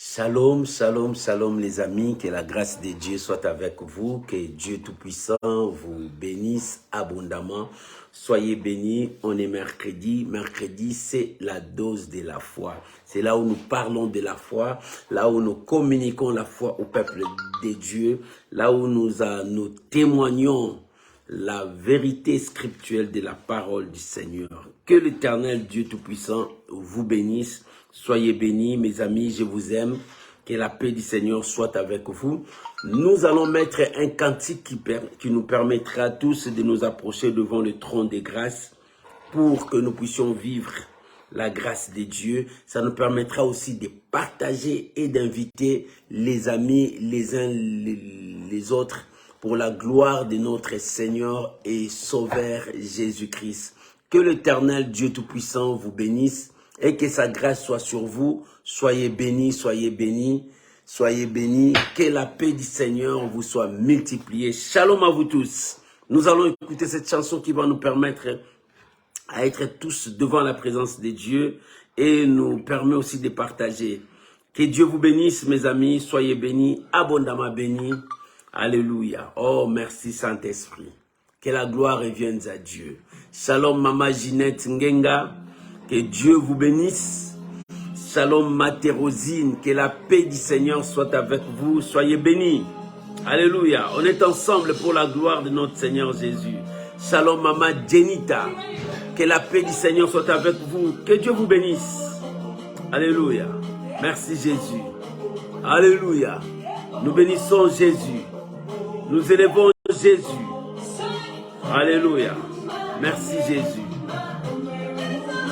Shalom, shalom, shalom les amis, que la grâce de Dieu soit avec vous, que Dieu Tout-Puissant vous bénisse abondamment. Soyez bénis, on est mercredi. Mercredi, c'est la dose de la foi. C'est là où nous parlons de la foi, là où nous communiquons la foi au peuple de Dieu, là où nous témoignons la vérité scripturelle de la parole du Seigneur. Que l'Éternel Dieu Tout-Puissant vous bénisse. Soyez bénis, mes amis, je vous aime. Que la paix du Seigneur soit avec vous. Nous allons mettre un cantique qui nous permettra tous de nous approcher devant le trône de grâce pour que nous puissions vivre la grâce de Dieu. Ça nous permettra aussi de partager et d'inviter les amis les uns les autres pour la gloire de notre Seigneur et Sauveur Jésus-Christ. Que l'Éternel Dieu Tout-Puissant vous bénisse et que sa grâce soit sur vous. Soyez bénis, soyez bénis, soyez bénis. Que la paix du Seigneur vous soit multipliée. Shalom à vous tous. Nous allons écouter cette chanson qui va nous permettre à être tous devant la présence de Dieu et nous permet aussi de partager. Que Dieu vous bénisse, mes amis. Soyez bénis, abondamment bénis. Alléluia. Oh, merci Saint-Esprit. Que la gloire revienne à Dieu. Shalom, Maman Ginette Ngenga. Que Dieu vous bénisse. Shalom, Matérosine. Que la paix du Seigneur soit avec vous. Soyez bénis. Alléluia. On est ensemble pour la gloire de notre Seigneur Jésus. Shalom, Maman Jenita. Que la paix du Seigneur soit avec vous. Que Dieu vous bénisse. Alléluia. Merci Jésus. Alléluia. Nous bénissons Jésus. Nous élevons Jésus. Alléluia. Merci Jésus.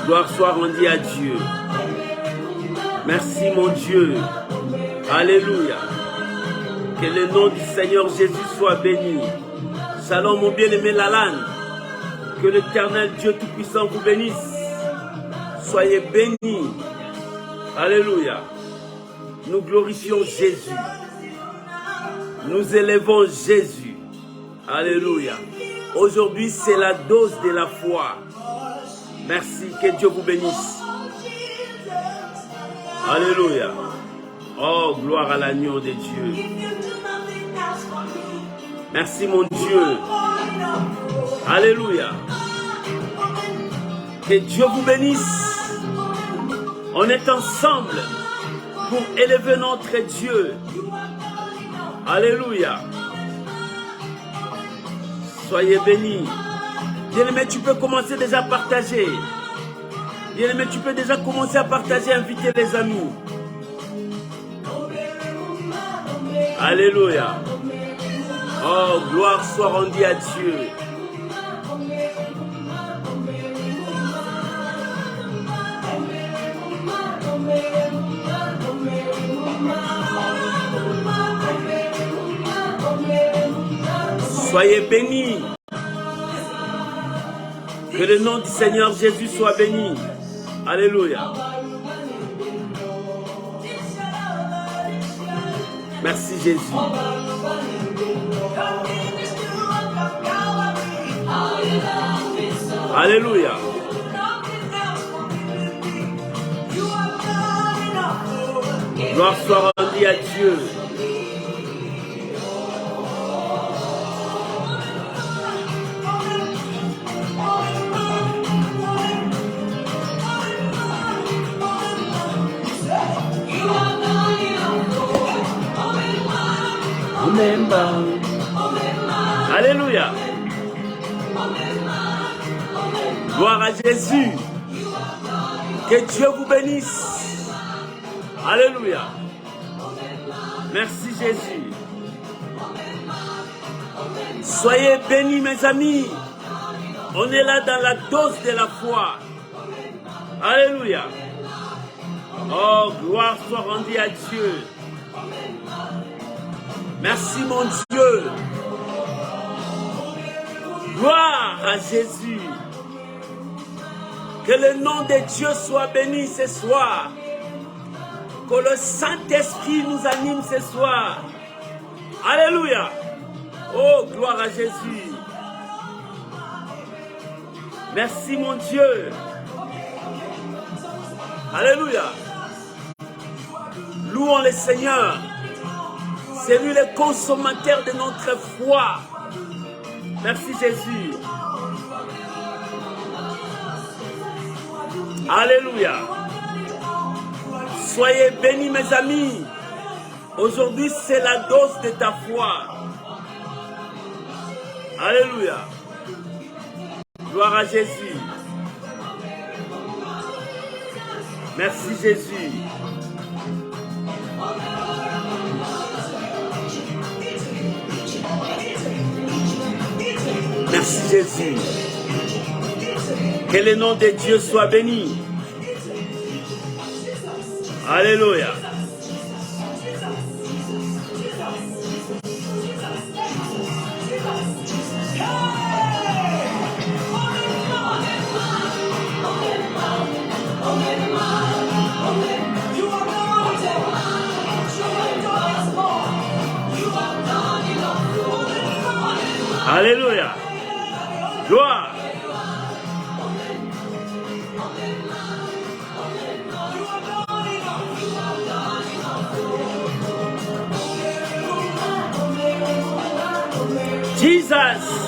Gloire soit rendue à Dieu. Merci mon Dieu. Alléluia. Que le nom du Seigneur Jésus soit béni. Shalom mon bien-aimé Lalan. Que l'Éternel Dieu Tout-Puissant vous bénisse. Soyez bénis. Alléluia. Nous glorifions Jésus. Nous élevons Jésus. Alléluia. Aujourd'hui, c'est la dose de la foi. Merci, que Dieu vous bénisse. Alléluia. Oh, gloire à l'agneau de Dieu. Merci, mon Dieu. Alléluia. Que Dieu vous bénisse. On est ensemble pour élever notre Dieu. Alléluia. Soyez bénis. Bien-aimé, tu peux commencer déjà à partager. Bien-aimé, tu peux déjà commencer à partager, inviter les amis. Alléluia. Oh, gloire soit rendue à Dieu. Soyez bénis. Que le nom du Seigneur Jésus soit béni. Alléluia. Merci Jésus. Alléluia. Gloire soit rendue à Dieu. Alléluia. Gloire à Jésus. Que Dieu vous bénisse. Alléluia. Merci Jésus. Soyez bénis mes amis. On est là dans la dose de la foi. Alléluia. Oh, gloire soit rendue à Dieu. Merci mon Dieu. Gloire à Jésus. Que le nom de Dieu soit béni ce soir. Que le Saint-Esprit nous anime ce soir. Alléluia. Oh, gloire à Jésus. Merci mon Dieu. Alléluia. Louons le Seigneur. C'est lui le consommateur de notre foi. Merci Jésus. Alléluia. Soyez bénis mes amis. Aujourd'hui c'est la dose de ta foi. Alléluia. Gloire à Jésus. Merci Jésus. Merci Jésus. Que le nom de Dieu soit béni. Alléluia. Alléluia. Gloire. Jesus.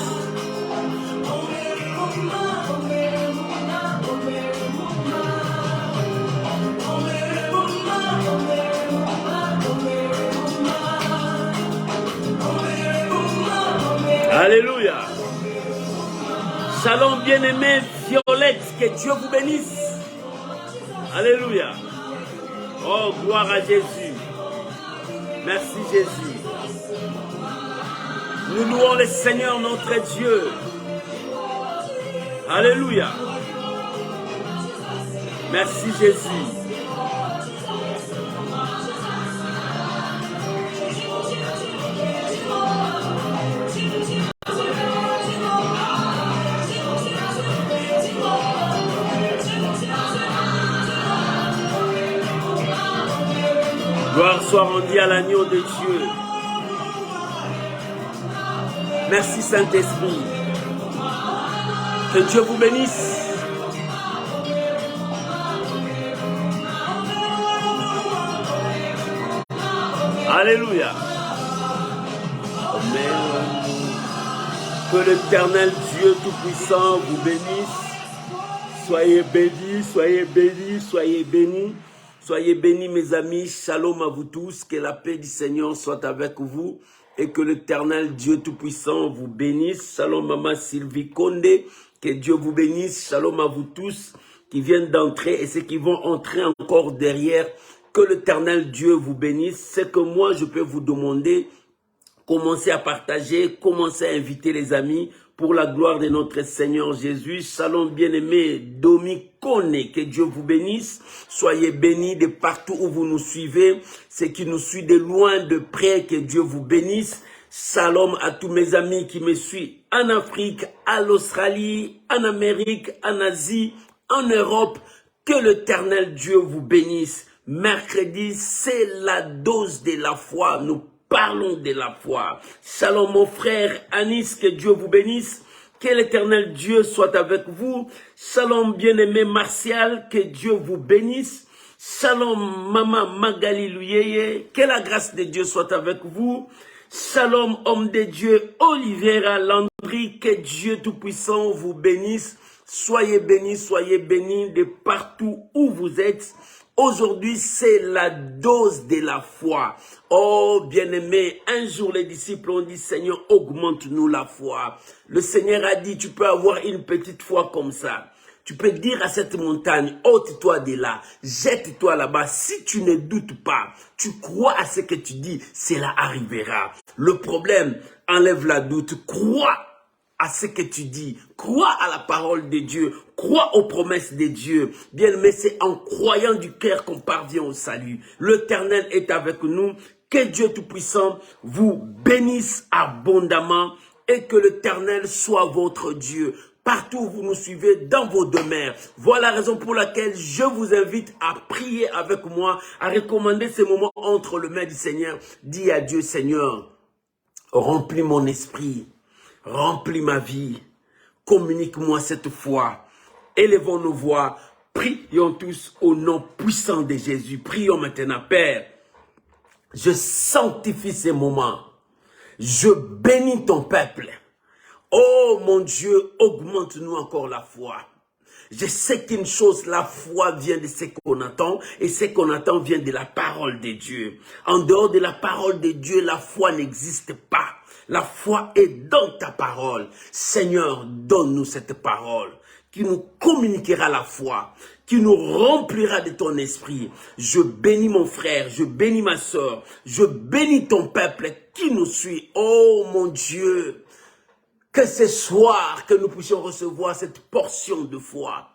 Alléluia. Shalom bien-aimé, Violette, que Dieu vous bénisse. Alléluia. Oh, gloire à Jésus. Merci Jésus. Nous louons le Seigneur notre Dieu. Alléluia. Merci Jésus. Gloire soit rendue à l'agneau de Dieu. Merci Saint-Esprit. Que Dieu vous bénisse. Alléluia. Amen. Que l'Éternel Dieu Tout-Puissant vous bénisse. Soyez bénis, soyez bénis, soyez bénis. Soyez bénis mes amis, shalom à vous tous, que la paix du Seigneur soit avec vous et que l'Éternel Dieu Tout-Puissant vous bénisse. Shalom Maman Sylvie Condé, que Dieu vous bénisse. Shalom à vous tous qui viennent d'entrer et ceux qui vont entrer encore derrière. Que l'Éternel Dieu vous bénisse. C'est que moi je peux vous demander, commencez à partager, commencez à inviter les amis pour la gloire de notre Seigneur Jésus. Shalom bien-aimé Domi Kone, que Dieu vous bénisse. Soyez bénis de partout où vous nous suivez. Ceux qui nous suivent de loin, de près, que Dieu vous bénisse. Shalom à tous mes amis qui me suivent en Afrique, à l'Australie, en Amérique, en Asie, en Europe. Que l'Éternel Dieu vous bénisse. Mercredi, c'est la dose de la foi. Nous parlons de la foi. Shalom mon frère Anis, que Dieu vous bénisse. Que l'Éternel Dieu soit avec vous. Shalom bien-aimé Martial, que Dieu vous bénisse. Shalom Maman Magali Luyeye, que la grâce de Dieu soit avec vous. Shalom homme de Dieu Oliveira Landry, que Dieu Tout-Puissant vous bénisse. Soyez bénis de partout où vous êtes. Aujourd'hui, c'est la dose de la foi. Oh, bien-aimé, un jour les disciples ont dit, Seigneur, augmente-nous la foi. Le Seigneur a dit, tu peux avoir une petite foi comme ça. Tu peux dire à cette montagne, ôte-toi de là, jette-toi là-bas. Si tu ne doutes pas, tu crois à ce que tu dis, cela arrivera. Le problème, enlève la doute, crois à ce que tu dis, crois à la parole de Dieu, crois aux promesses de Dieu. Bien, mais c'est en croyant du cœur qu'on parvient au salut. L'Éternel est avec nous. Que Dieu Tout-Puissant vous bénisse abondamment et que l'Éternel soit votre Dieu. Partout où vous nous suivez, dans vos demeures. Voilà la raison pour laquelle je vous invite à prier avec moi, à recommander ces moments entre les mains du Seigneur. Dis à Dieu, Seigneur, remplis mon esprit. Remplis ma vie, communique-moi cette foi, élevons nos voix, prions tous au nom puissant de Jésus. Prions maintenant, Père. Je sanctifie ces moments. Je bénis ton peuple. Oh mon Dieu, augmente-nous encore la foi. Je sais qu'une chose, la foi vient de ce qu'on attend, et ce qu'on attend vient de la parole de Dieu. En dehors de la parole de Dieu, la foi n'existe pas. La foi est dans ta parole. Seigneur, donne-nous cette parole qui nous communiquera la foi, qui nous remplira de ton esprit. Je bénis mon frère, je bénis ma soeur, je bénis ton peuple qui nous suit. Oh mon Dieu, que ce soir, que nous puissions recevoir cette portion de foi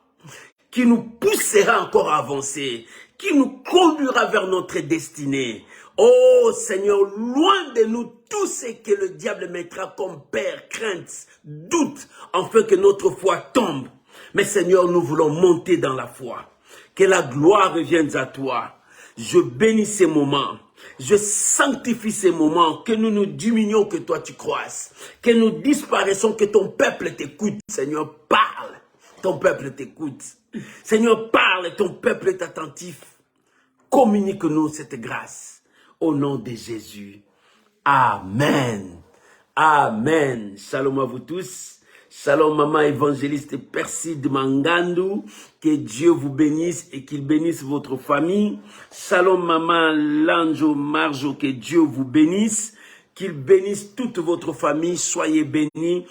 qui nous poussera encore à avancer, qui nous conduira vers notre destinée. Oh Seigneur, loin de nous tout ce que le diable mettra comme peur, crainte, doute, afin que notre foi tombe. Mais Seigneur, nous voulons monter dans la foi. Que la gloire revienne à toi. Je bénis ces moments. Je sanctifie ces moments, que nous nous diminuons, que toi tu croisses, que nous disparaissons, que ton peuple t'écoute. Seigneur, parle, ton peuple t'écoute. Seigneur, parle, ton peuple est attentif. Communique-nous cette grâce, au nom de Jésus. Amen. Amen. Shalom à vous tous. Shalom maman évangéliste Perside Mangandou, que Dieu vous bénisse et qu'il bénisse votre famille. Shalom maman Lanjo Marjo, que Dieu vous bénisse, qu'il bénisse toute votre famille. Soyez bénis,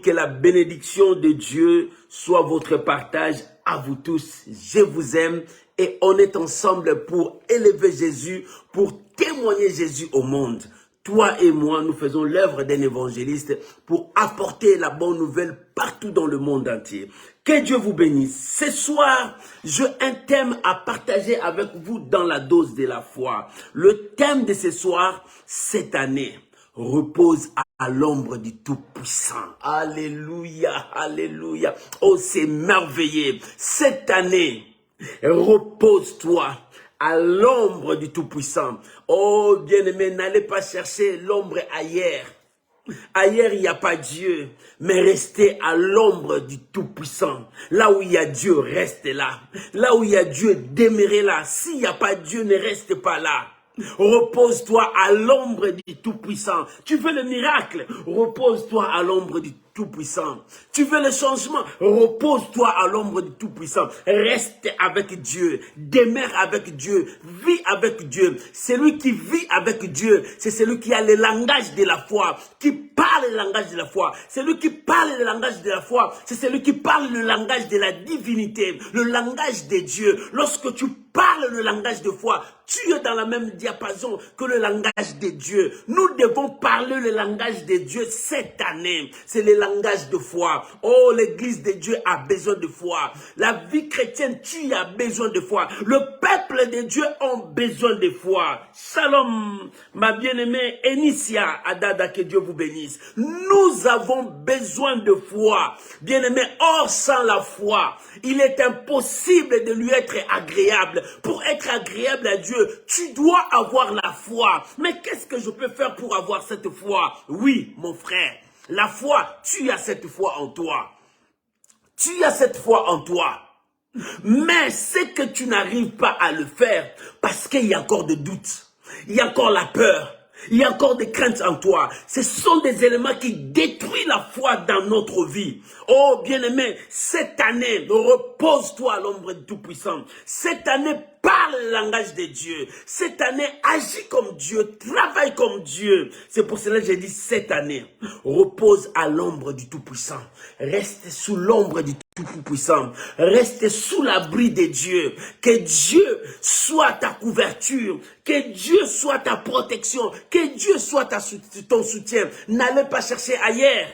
que la bénédiction de Dieu soit votre partage à vous tous. Je vous aime et on est ensemble pour élever Jésus, pour témoigner Jésus au monde. Toi et moi, nous faisons l'œuvre d'un évangéliste pour apporter la bonne nouvelle partout dans le monde entier. Que Dieu vous bénisse. Ce soir, j'ai un thème à partager avec vous dans la dose de la foi. Le thème de ce soir, cette année, repose à l'ombre du Tout-Puissant. Alléluia, alléluia. Oh, c'est merveilleux. Cette année, repose-toi à l'ombre du Tout-Puissant. Oh, bien-aimé, n'allez pas chercher l'ombre ailleurs. Ailleurs, il n'y a pas Dieu, mais restez à l'ombre du Tout-Puissant. Là où il y a Dieu, restez là. Là où il y a Dieu, demeurez là. S'il n'y a pas Dieu, ne reste pas là. Repose-toi à l'ombre du Tout-Puissant. Tu veux le miracle? Repose-toi à l'ombre du Tout-Puissant. Tu veux le changement? Repose-toi à l'ombre du Tout-Puissant. Reste avec Dieu. Demeure avec Dieu. Vis avec Dieu. Celui qui vit avec Dieu, c'est celui qui a le langage de la foi, qui parle le langage de la foi. Celui qui parle le langage de la foi, c'est celui qui parle le langage de la divinité, le langage de Dieu. Lorsque tu parles le langage de foi, tu es dans la même diapason que le langage de Dieu. Nous devons parler le langage de Dieu cette année. C'est le langage de foi. Oh, l'église de Dieu a besoin de foi. La vie chrétienne, tu as besoin de foi. Le peuple de Dieu a besoin de foi. Shalom, ma bien-aimée Enicia Adada, que Dieu vous bénisse. Nous avons besoin de foi. Bien-aimé, or sans la foi, il est impossible de lui être agréable. Pour être agréable à Dieu, tu dois avoir la foi. Mais qu'est-ce que je peux faire pour avoir cette foi? Oui, mon frère, la foi, tu as cette foi en toi. Tu as cette foi en toi. Mais c'est que tu n'arrives pas à le faire parce qu'il y a encore des doutes. Il y a encore la peur. Il y a encore des craintes en toi. Ce sont des éléments qui détruisent la foi dans notre vie. Oh, bien-aimé, cette année, repose-toi à l'ombre du Tout-Puissant. Cette année, parle le langage de Dieu. Cette année, agis comme Dieu, travaille comme Dieu. C'est pour cela que j'ai dit cette année, repose à l'ombre du Tout-Puissant. Reste sous l'ombre du Tout-Puissant. Reste sous l'abri de Dieu. Que Dieu soit ta couverture. Que Dieu soit ta protection. Que Dieu soit ton soutien. N'allez pas chercher ailleurs.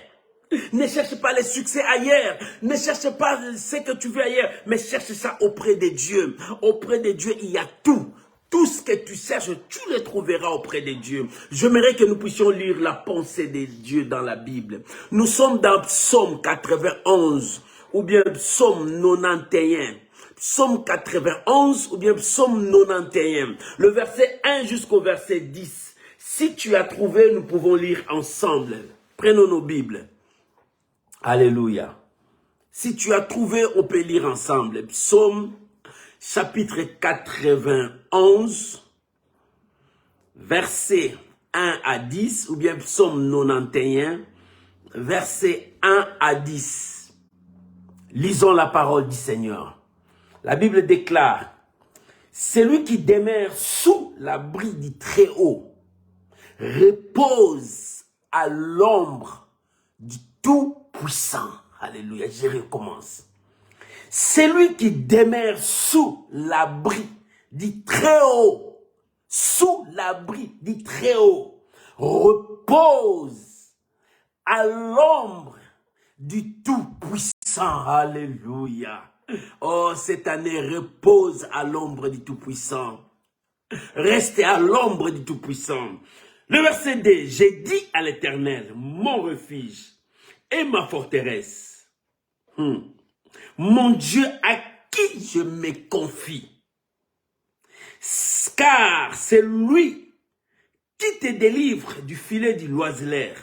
Ne cherche pas les succès ailleurs. Ne cherche pas ce que tu veux ailleurs. Mais cherche ça auprès de Dieu. Auprès de Dieu, il y a tout. Tout ce que tu cherches, tu le trouveras auprès de Dieu. J'aimerais que nous puissions lire la pensée de Dieu dans la Bible. Nous sommes dans Psaume 91 ou bien Psaume 91. Psaume 91 ou bien Psaume 91. Le verset 1 jusqu'au verset 10. Si tu as trouvé, nous pouvons lire ensemble. Prenons nos Bibles. Alléluia. Si tu as trouvé, on peut lire ensemble. Psaume chapitre 91, versets 1 à 10, ou bien psaume 91, versets 1 à 10. Lisons la parole du Seigneur. La Bible déclare, « Celui qui demeure sous l'abri du Très-Haut repose à l'ombre du Tout-Puissant. » Alléluia, je recommence. « Celui qui demeure sous l'abri du Très-Haut, sous l'abri du Très-Haut, repose à l'ombre du Tout-Puissant. » Alléluia. Oh, cette année repose à l'ombre du Tout-Puissant. Restez à l'ombre du Tout-Puissant. Le verset 2, j'ai dit à l'Éternel, mon refuge et ma forteresse, mon Dieu à qui je me confie, car c'est lui qui te délivre du filet du l'oiseleur,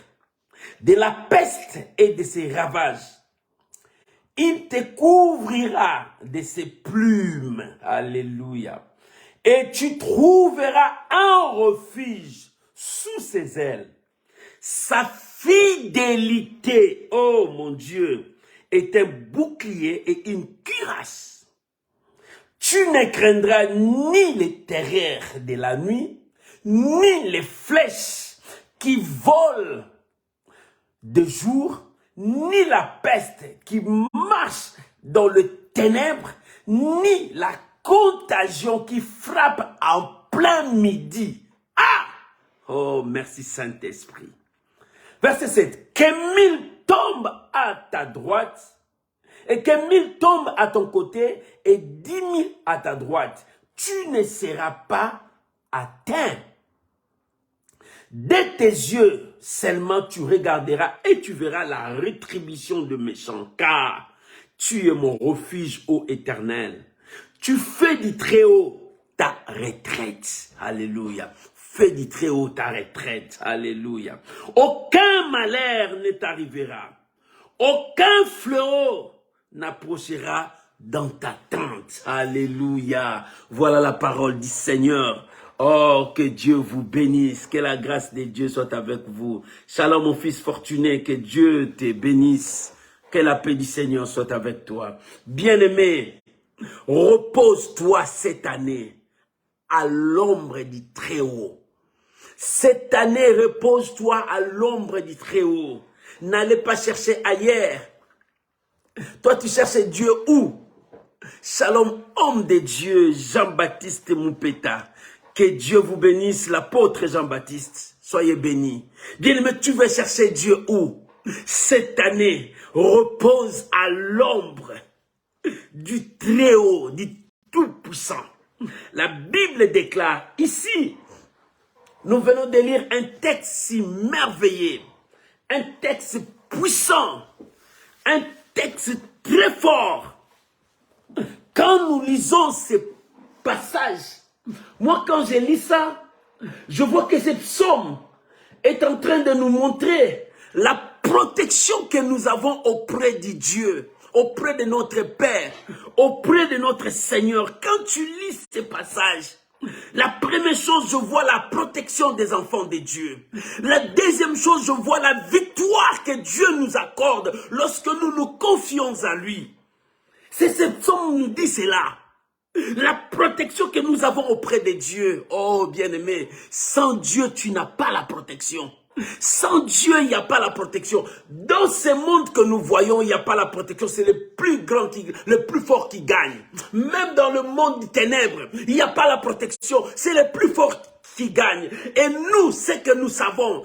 de la peste et de ses ravages. Il te couvrira de ses plumes. Alléluia. Et tu trouveras un refuge sous ses ailes. Sa fidélité, oh mon Dieu, est un bouclier et une cuirasse. Tu ne craindras ni les terreurs de la nuit, ni les flèches qui volent de jour, ni la peste qui marche dans le ténèbre, ni la contagion qui frappe en plein midi. Ah! Oh, merci Saint-Esprit. Verset 7. Que 1000 tombent à ta droite, et que 1000 tombent à ton côté, et 10 000 à ta droite. Tu ne seras pas atteint. Dès tes yeux seulement tu regarderas et tu verras la rétribution de méchants, car tu es mon refuge, ô Éternel. Tu fais du Très-Haut ta retraite. Alléluia. Fais du Très-Haut ta retraite. Alléluia. Aucun malheur ne t'arrivera. Aucun fléau n'approchera dans ta tente. Alléluia. Voilà la parole du Seigneur. Oh, que Dieu vous bénisse, que la grâce de Dieu soit avec vous. Shalom, mon fils fortuné, que Dieu te bénisse, que la paix du Seigneur soit avec toi. Bien-aimé, repose-toi cette année à l'ombre du Très-Haut. Cette année, repose-toi à l'ombre du Très-Haut. N'allez pas chercher ailleurs. Toi, tu cherches Dieu où? Shalom, homme de Dieu, Jean-Baptiste Moupeta. Que Dieu vous bénisse, l'apôtre Jean-Baptiste. Soyez bénis. Bien-aimé, tu veux chercher Dieu où? Cette année, repose à l'ombre du Très-Haut, du Tout-Puissant. La Bible déclare ici, nous venons de lire un texte si merveilleux, un texte puissant, un texte très fort. Quand nous lisons ces passages, moi quand je lis ça, je vois que ce psaume est en train de nous montrer la protection que nous avons auprès de Dieu, auprès de notre Père, auprès de notre Seigneur. Quand tu lis ces passages, la première chose, je vois la protection des enfants de Dieu. La deuxième chose, je vois la victoire que Dieu nous accorde lorsque nous nous confions à lui. C'est ce psaume nous dit cela. La protection que nous avons auprès de Dieu. Oh, bien-aimé, sans Dieu, tu n'as pas la protection. Sans Dieu, il n'y a pas la protection. Dans ce monde que nous voyons, il n'y a pas la protection. C'est le plus grand, le plus fort qui gagne. Même dans le monde des ténèbres, il n'y a pas la protection. C'est le plus fort qui gagne. Et nous, c'est que nous avons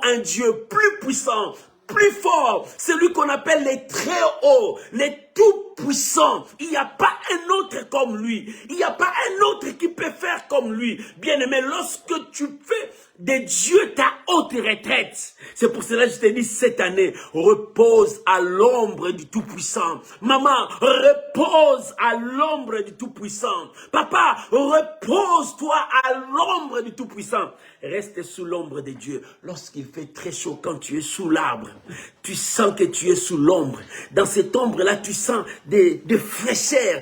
un Dieu plus puissant, plus fort, celui qu'on appelle les Très-Hauts, les Tout-Puissants. Il n'y a pas un autre comme lui. Il n'y a pas un autre qui peut faire comme lui. Bien-aimé, lorsque tu fais de Dieu ta haute retraite, c'est pour cela que je te dis cette année, repose à l'ombre du Tout-Puissant. Maman, repose à l'ombre du Tout-Puissant. Papa, repose-toi à l'ombre du Tout-Puissant. Reste sous l'ombre de Dieu. Lorsqu'il fait très chaud, quand tu es sous l'arbre, tu sens que tu es sous l'ombre. Dans cette ombre-là, tu sens de fraîcheur.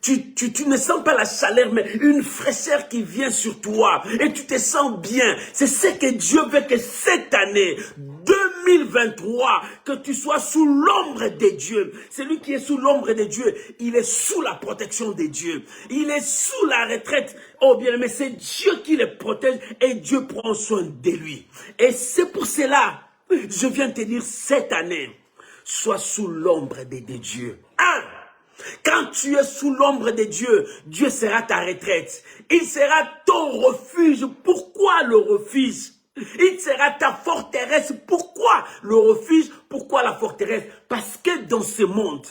Tu ne sens pas la chaleur, mais une fraîcheur qui vient sur toi. Et tu te sens bien. C'est ce que Dieu veut que cette année, 2023, que tu sois sous l'ombre de Dieu. Celui qui est sous l'ombre de Dieu, il est sous la protection de Dieu. Il est sous la retraite. Oh bien, mais c'est Dieu qui le protège et Dieu prend soin de lui. Et c'est pour cela, je viens te dire cette année, sois sous l'ombre de Dieu. Quand tu es sous l'ombre de Dieu, Dieu sera ta retraite. Il sera ton refuge. Pourquoi le refuge? Il sera ta forteresse. Pourquoi le refuge? Pourquoi la forteresse? Parce que dans ce monde,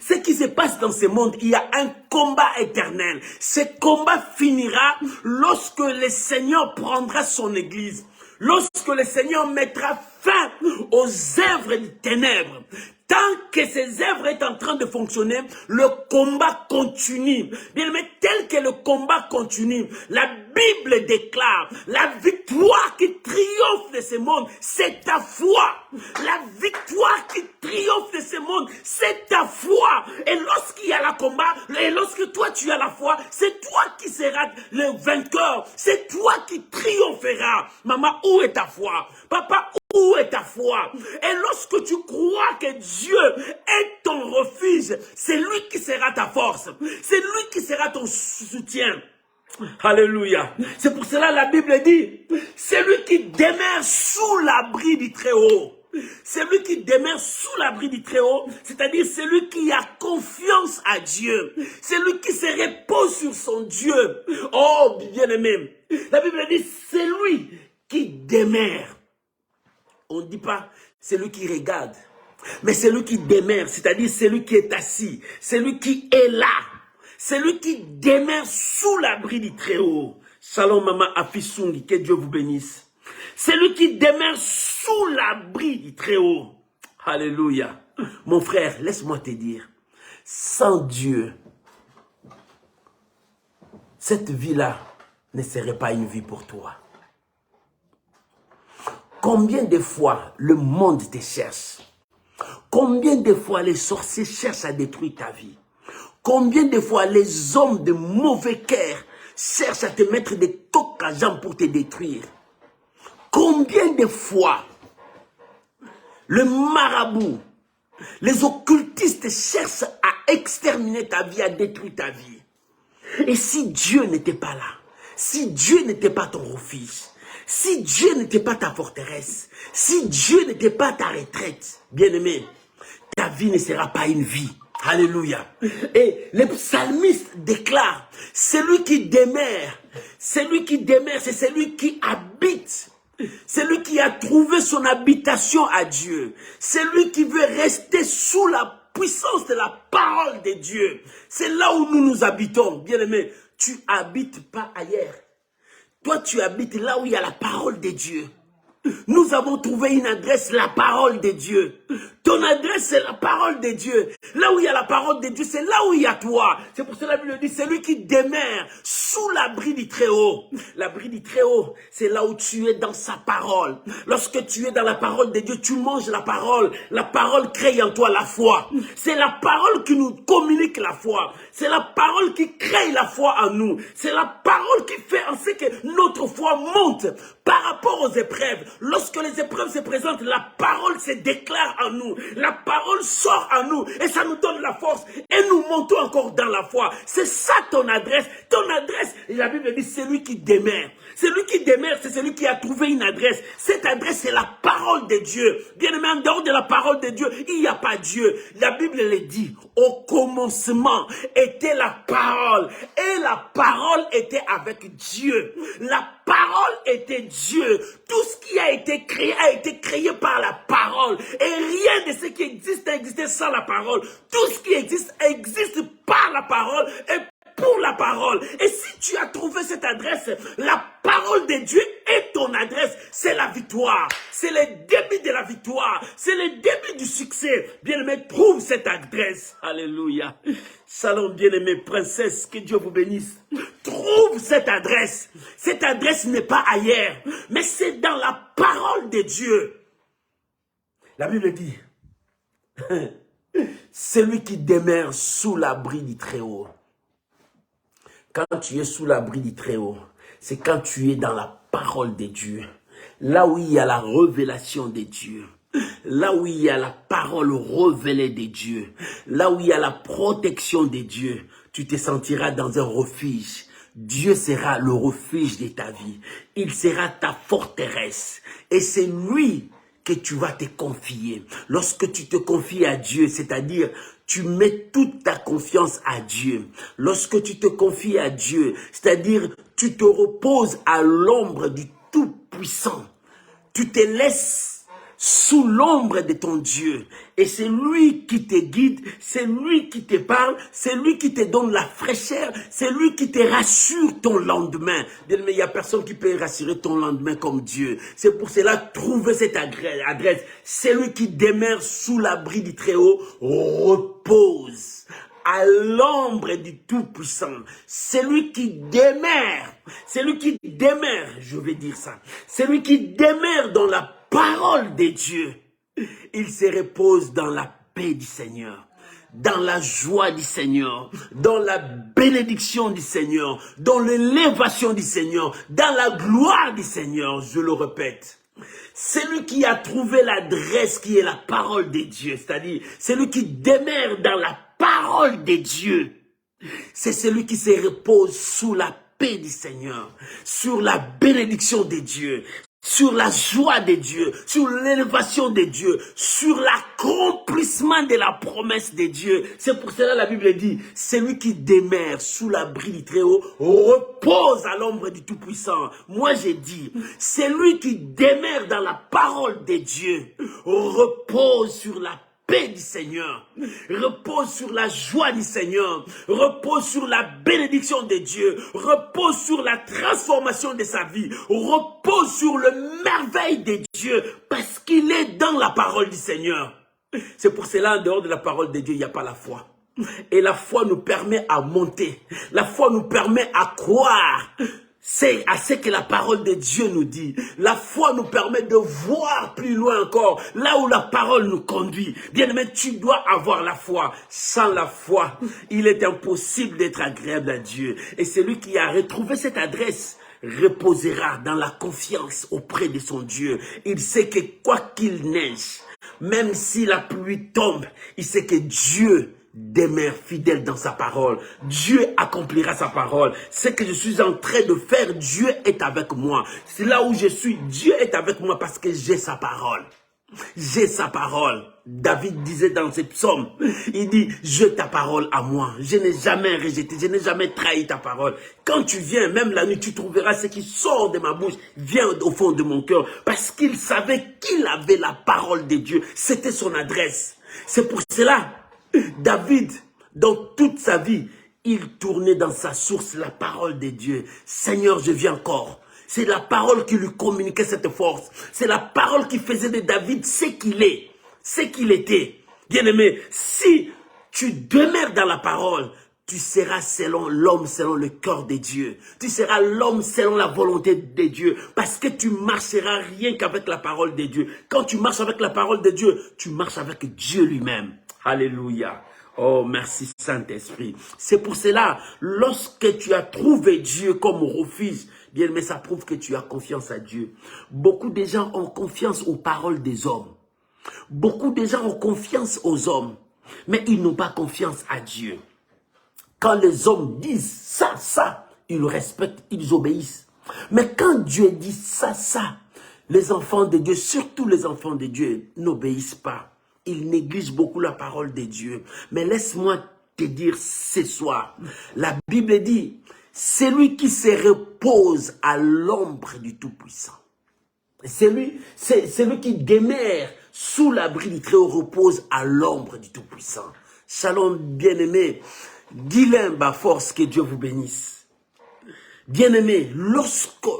ce qui se passe dans ce monde, il y a un combat éternel. Ce combat finira lorsque le Seigneur prendra son église. Lorsque le Seigneur mettra fin aux œuvres des ténèbres. Tant que ces œuvres sont en train de fonctionner, le combat continue. Bien, mais tel que le combat continue, la Bible déclare, la victoire qui triomphe de ce monde, c'est ta foi. La victoire qui triomphe de ce monde, c'est ta foi. Et lorsqu'il y a le combat, et lorsque toi tu as la foi, c'est toi qui seras le vainqueur. C'est toi qui triompheras. Maman, où est ta foi? Papa, où est ta foi? Et lorsque tu crois que Dieu est ton refuge, c'est lui qui sera ta force. C'est lui qui sera ton soutien. Alléluia. C'est pour cela la Bible dit, celui qui demeure sous l'abri du Très-Haut. Celui qui demeure sous l'abri du Très-Haut, c'est-à-dire celui qui a confiance à Dieu. Celui qui se repose sur son Dieu. Oh, bien-aimé. La Bible dit, celui qui demeure. On ne dit pas celui qui regarde, mais celui qui demeure, c'est-à-dire celui qui est assis, celui qui est là, celui qui demeure sous l'abri du Très-Haut. Shalom maman Afisungi, que Dieu vous bénisse. Celui qui demeure sous l'abri du Très-Haut. Alléluia. Mon frère, laisse-moi te dire, sans Dieu, cette vie-là ne serait pas une vie pour toi. Combien de fois le monde te cherche? Combien de fois les sorciers cherchent à détruire ta vie? Combien de fois les hommes de mauvais cœur cherchent à te mettre des tocs à jambes pour te détruire? Combien de fois le marabout, les occultistes cherchent à exterminer ta vie, à détruire ta vie? Et si Dieu n'était pas là, si Dieu n'était pas ton refuge, si Dieu n'était pas ta forteresse, si Dieu n'était pas ta retraite, bien-aimé, ta vie ne sera pas une vie. Alléluia. Et le psalmiste déclare, celui qui demeure, c'est celui qui habite. Celui qui a trouvé son habitation à Dieu. Celui qui veut rester sous la puissance de la parole de Dieu. C'est là où nous habitons. Bien-aimé, tu habites pas ailleurs. Toi, tu habites là où il y a la parole de Dieu. Nous avons trouvé une adresse, la parole de Dieu. Ton adresse, c'est la parole de Dieu. Là où il y a la parole de Dieu, c'est là où il y a toi. C'est pour cela que la Bible dit, c'est lui qui demeure sous l'abri du Très-Haut. L'abri du Très-Haut, c'est là où tu es dans sa parole. Lorsque tu es dans la parole de Dieu, tu manges la parole. La parole crée en toi la foi. C'est la parole qui nous communique la foi. C'est la parole qui crée la foi en nous. C'est la parole qui fait en sorte que notre foi monte par rapport aux épreuves. Lorsque les épreuves se présentent, la parole se déclare en nous. La parole sort en nous et ça nous donne la force. Et nous montons encore dans la foi. C'est ça ton adresse. Ton adresse, la Bible dit, c'est lui qui demeure. Celui qui demeure, c'est celui qui a trouvé une adresse. Cette adresse, c'est la parole de Dieu. Bien aimé, en dehors de la parole de Dieu, il n'y a pas Dieu. La Bible le dit. Au commencement était la parole. Et la parole était avec Dieu. La parole était Dieu. Tout ce qui a été créé par la parole. Et rien de ce qui existe n'a existé sans la parole. Tout ce qui existe par la parole et pour la parole. Et si tu as trouvé cette adresse, la parole de Dieu est ton adresse. C'est la victoire. C'est le début de la victoire. C'est le début du succès. Bien-aimé, trouve cette adresse. Alléluia. Shalom, bien-aimé, princesse, que Dieu vous bénisse. Trouve cette adresse. Cette adresse n'est pas ailleurs, mais c'est dans la parole de Dieu. La Bible dit, Celui qui demeure sous l'abri du Très-Haut. Quand tu es sous l'abri du Très-Haut, c'est quand tu es dans la parole de Dieu. Là où il y a la révélation de Dieu. Là où il y a la parole révélée de Dieu. Là où il y a la protection de Dieu. Tu te sentiras dans un refuge. Dieu sera le refuge de ta vie. Il sera ta forteresse. Et c'est lui que tu vas te confier. Lorsque tu te confies à Dieu, c'est-à-dire tu mets toute ta confiance à Dieu. Lorsque tu te confies à Dieu, c'est-à-dire tu te reposes à l'ombre du Tout-Puissant. Tu te laisses sous l'ombre de ton Dieu. Et c'est lui qui te guide, c'est lui qui te parle, c'est lui qui te donne la fraîcheur, c'est lui qui te rassure ton lendemain. Mais il n'y a personne qui peut rassurer ton lendemain comme Dieu. C'est pour cela, trouvez cette adresse. Celui qui demeure sous l'abri du Très-Haut repose à l'ombre du Tout-Puissant. Celui qui demeure, je vais dire ça, celui qui demeure dans la parole de Dieu, il se repose dans la paix du Seigneur, dans la joie du Seigneur, dans la bénédiction du Seigneur, dans l'élévation du Seigneur, dans la gloire du Seigneur, je le répète. Celui qui a trouvé l'adresse qui est la parole de Dieu, c'est-à-dire celui qui demeure dans la parole de Dieu, c'est celui qui se repose sous la paix du Seigneur, sur la bénédiction de Dieu, sur la joie de Dieu, sur l'élévation de Dieu, sur l'accomplissement de la promesse de Dieu. C'est pour cela la Bible dit, celui qui demeure sous l'abri du Très-Haut repose à l'ombre du Tout-Puissant. Moi j'ai dit, celui qui demeure dans la parole de Dieu repose sur la paix du Seigneur, repose sur la joie du Seigneur, repose sur la bénédiction de Dieu, repose sur la transformation de sa vie, repose sur le merveille de Dieu, parce qu'il est dans la parole du Seigneur. C'est pour cela, en dehors de la parole de Dieu, il n'y a pas la foi. Et la foi nous permet à monter, la foi nous permet à croire. C'est à ce que la parole de Dieu nous dit. La foi nous permet de voir plus loin encore, là où la parole nous conduit. Bien-aimé, tu dois avoir la foi. Sans la foi, il est impossible d'être agréable à Dieu. Et celui qui a retrouvé cette adresse reposera dans la confiance auprès de son Dieu. Il sait que quoi qu'il neige, même si la pluie tombe, il sait que Dieu demeure fidèle dans sa parole. Dieu accomplira sa parole. Ce que je suis en train de faire, Dieu est avec moi. C'est là où je suis, Dieu est avec moi parce que j'ai sa parole. J'ai sa parole. David disait dans ses psaumes, il dit, j'ai ta parole à moi. Je n'ai jamais rejeté, je n'ai jamais trahi ta parole. Quand tu viens, même la nuit, tu trouveras ce qui sort de ma bouche, vient au fond de mon cœur. Parce qu'il savait qu'il avait la parole de Dieu. C'était son adresse. C'est pour cela, David, dans toute sa vie, il tournait dans sa source la parole de Dieu. Seigneur, je viens encore. C'est la parole qui lui communiquait cette force. C'est la parole qui faisait de David ce qu'il est, ce qu'il était. Bien-aimé, si tu demeures dans la parole, tu seras selon l'homme, selon le cœur de Dieu. Tu seras l'homme selon la volonté de Dieu. Parce que tu marcheras rien qu'avec la parole de Dieu. Quand tu marches avec la parole de Dieu, tu marches avec Dieu lui-même. Alléluia. Oh, merci Saint-Esprit. C'est pour cela, lorsque tu as trouvé Dieu comme refuge, bien, mais ça prouve que tu as confiance à Dieu. Beaucoup de gens ont confiance aux paroles des hommes. Beaucoup de gens ont confiance aux hommes, mais ils n'ont pas confiance à Dieu. Quand les hommes disent ça, ils respectent, ils obéissent. Mais quand Dieu dit ça, les enfants de Dieu, surtout les enfants de Dieu, n'obéissent pas. Ils négligent beaucoup la parole de Dieu. Mais laisse-moi te dire ce soir, la Bible dit, celui qui se repose à l'ombre du Tout-Puissant. C'est celui qui demeure sous l'abri du Très-Haut repose à l'ombre du Tout-Puissant. Shalom, bien-aimé. Guylain Baforce, que Dieu vous bénisse. Bien-aimé, lorsque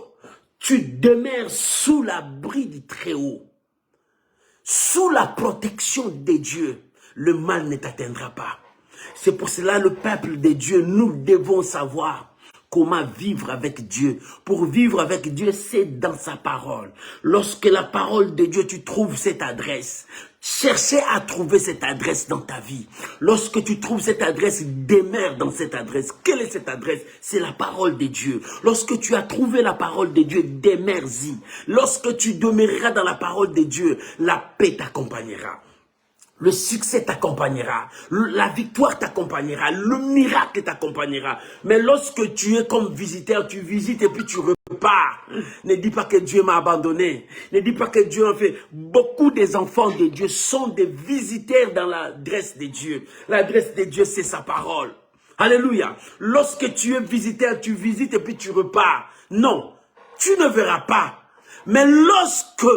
tu demeures sous l'abri du Très-Haut, sous la protection de Dieu, le mal ne t'atteindra pas. C'est pour cela le peuple de Dieu, nous devons savoir Comment vivre avec Dieu? Pour vivre avec Dieu, c'est dans sa parole. Lorsque la parole de Dieu, tu trouves cette adresse. Cherchez à trouver cette adresse dans ta vie. Lorsque tu trouves cette adresse, demeure dans cette adresse. Quelle est cette adresse? C'est la parole de Dieu. Lorsque tu as trouvé la parole de Dieu, demeure-y. Lorsque tu demeureras dans la parole de Dieu, la paix t'accompagnera. Le succès t'accompagnera, la victoire t'accompagnera, le miracle t'accompagnera. Mais lorsque tu es comme visiteur, tu visites et puis tu repars. Ne dis pas que Dieu m'a abandonné. Ne dis pas que Dieu a fait. Beaucoup des enfants de Dieu sont des visiteurs dans l'adresse de Dieu. L'adresse de Dieu, c'est sa parole. Alléluia. Lorsque tu es visiteur, tu visites et puis tu repars. Non, tu ne verras pas. Mais lorsque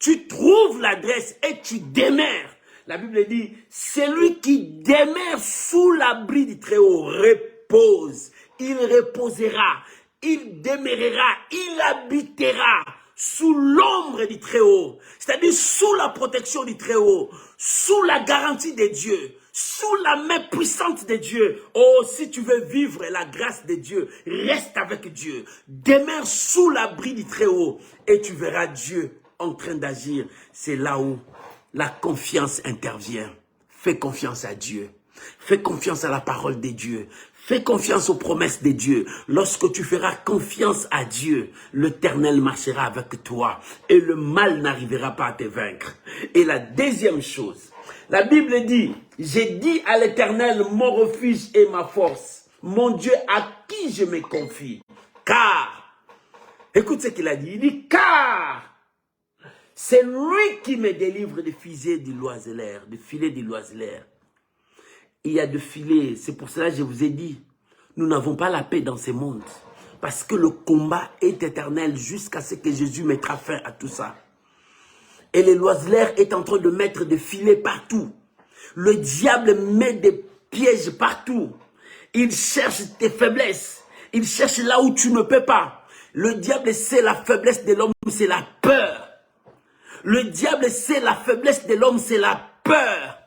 tu trouves l'adresse et tu demeures. La Bible dit, celui qui demeure sous l'abri du Très-Haut repose. Il reposera, il demeurera, il habitera sous l'ombre du Très-Haut. C'est-à-dire sous la protection du Très-Haut, sous la garantie de Dieu, sous la main puissante de Dieu. Oh, si tu veux vivre la grâce de Dieu, reste avec Dieu. Demeure sous l'abri du Très-Haut et tu verras Dieu en train d'agir. C'est là où la confiance intervient. Fais confiance à Dieu. Fais confiance à la parole de Dieu. Fais confiance aux promesses de Dieu. Lorsque tu feras confiance à Dieu, l'Éternel marchera avec toi et le mal n'arrivera pas à te vaincre. Et la deuxième chose, la Bible dit, j'ai dit à l'Éternel, mon refuge et ma force, mon Dieu à qui je me confie. Car, écoute ce qu'il a dit, il dit, car c'est lui qui me délivre des filets du l'oiseleur, des filets du l'oiseleur. Il y a des filets, c'est pour cela que je vous ai dit, nous n'avons pas la paix dans ce monde. Parce que le combat est éternel jusqu'à ce que Jésus mettra fin à tout ça. Et le l'oiseleur est en train de mettre des filets partout. Le diable met des pièges partout. Il cherche tes faiblesses. Il cherche là où tu ne peux pas. Le diable, c'est la faiblesse de l'homme, c'est la peur. Le diable, c'est la faiblesse de l'homme, c'est la peur.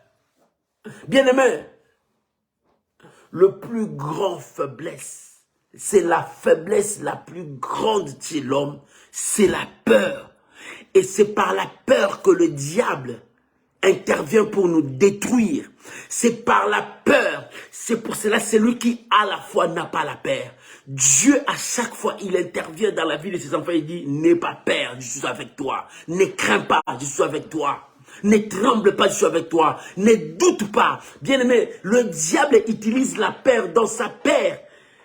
Bien-aimé, le plus grand faiblesse, c'est la faiblesse la plus grande chez l'homme, c'est la peur. Et c'est par la peur que le diable intervient pour nous détruire. C'est par la peur. C'est pour cela, c'est lui qui à la fois n'a pas la peur. Dieu, à chaque fois, il intervient dans la vie de ses enfants. Il dit, n'aie pas peur, je suis avec toi. Ne crains pas, je suis avec toi. Ne tremble pas, je suis avec toi. Ne doute pas. Bien-aimé, le diable utilise la peur dans sa peur.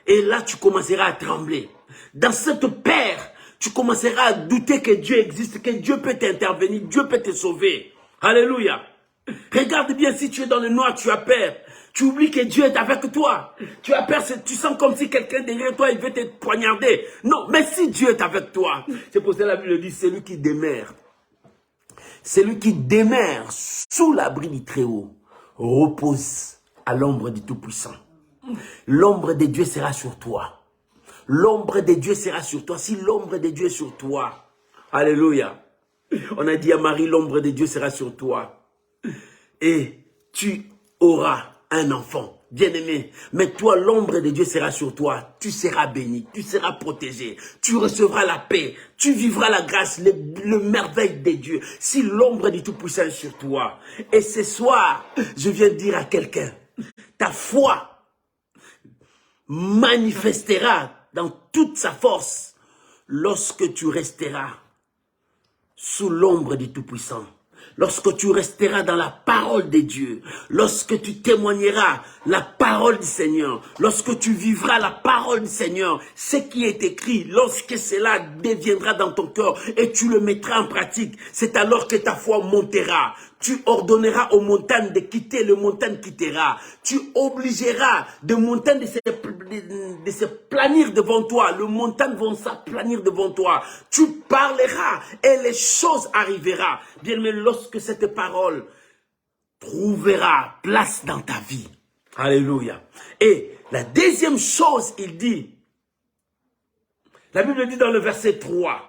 Et là, tu commenceras à trembler. Dans cette peur, tu commenceras à douter que Dieu existe, que Dieu peut t'intervenir, Dieu peut te sauver. Alléluia. Regarde bien, si tu es dans le noir, tu as peur. Tu oublies que Dieu est avec toi. Tu as peur, tu sens comme si quelqu'un derrière toi, il veut te poignarder. Non, mais si Dieu est avec toi, c'est pour cela que la Bible dit, c'est lui qui demeure. Celui qui demeure sous l'abri du Très-Haut repose à l'ombre du Tout-Puissant. L'ombre de Dieu sera sur toi. L'ombre de Dieu sera sur toi. Si l'ombre de Dieu est sur toi, alléluia. On a dit à Marie, l'ombre de Dieu sera sur toi. Et tu auras un enfant. Bien-aimé, mais toi, l'ombre de Dieu sera sur toi. Tu seras béni, tu seras protégé, tu recevras la paix, tu vivras la grâce, le merveille de Dieu. Si l'ombre du Tout-Puissant est sur toi, et ce soir, je viens dire à quelqu'un, ta foi manifestera dans toute sa force lorsque tu resteras sous l'ombre du Tout-Puissant. Lorsque tu resteras dans la parole de Dieu, lorsque tu témoigneras la parole du Seigneur, lorsque tu vivras la parole du Seigneur, ce qui est écrit, lorsque cela deviendra dans ton cœur et tu le mettras en pratique, c'est alors que ta foi montera. Tu ordonneras aux montagnes de quitter, le montagne quittera. Tu obligeras de montagnes de se planir devant toi. Le montagne vont s'aplanir devant toi. Tu parleras et les choses arriveront. Bien, mais lorsque cette parole trouvera place dans ta vie. Alléluia. Et la deuxième chose, il dit, la Bible dit dans le verset 3,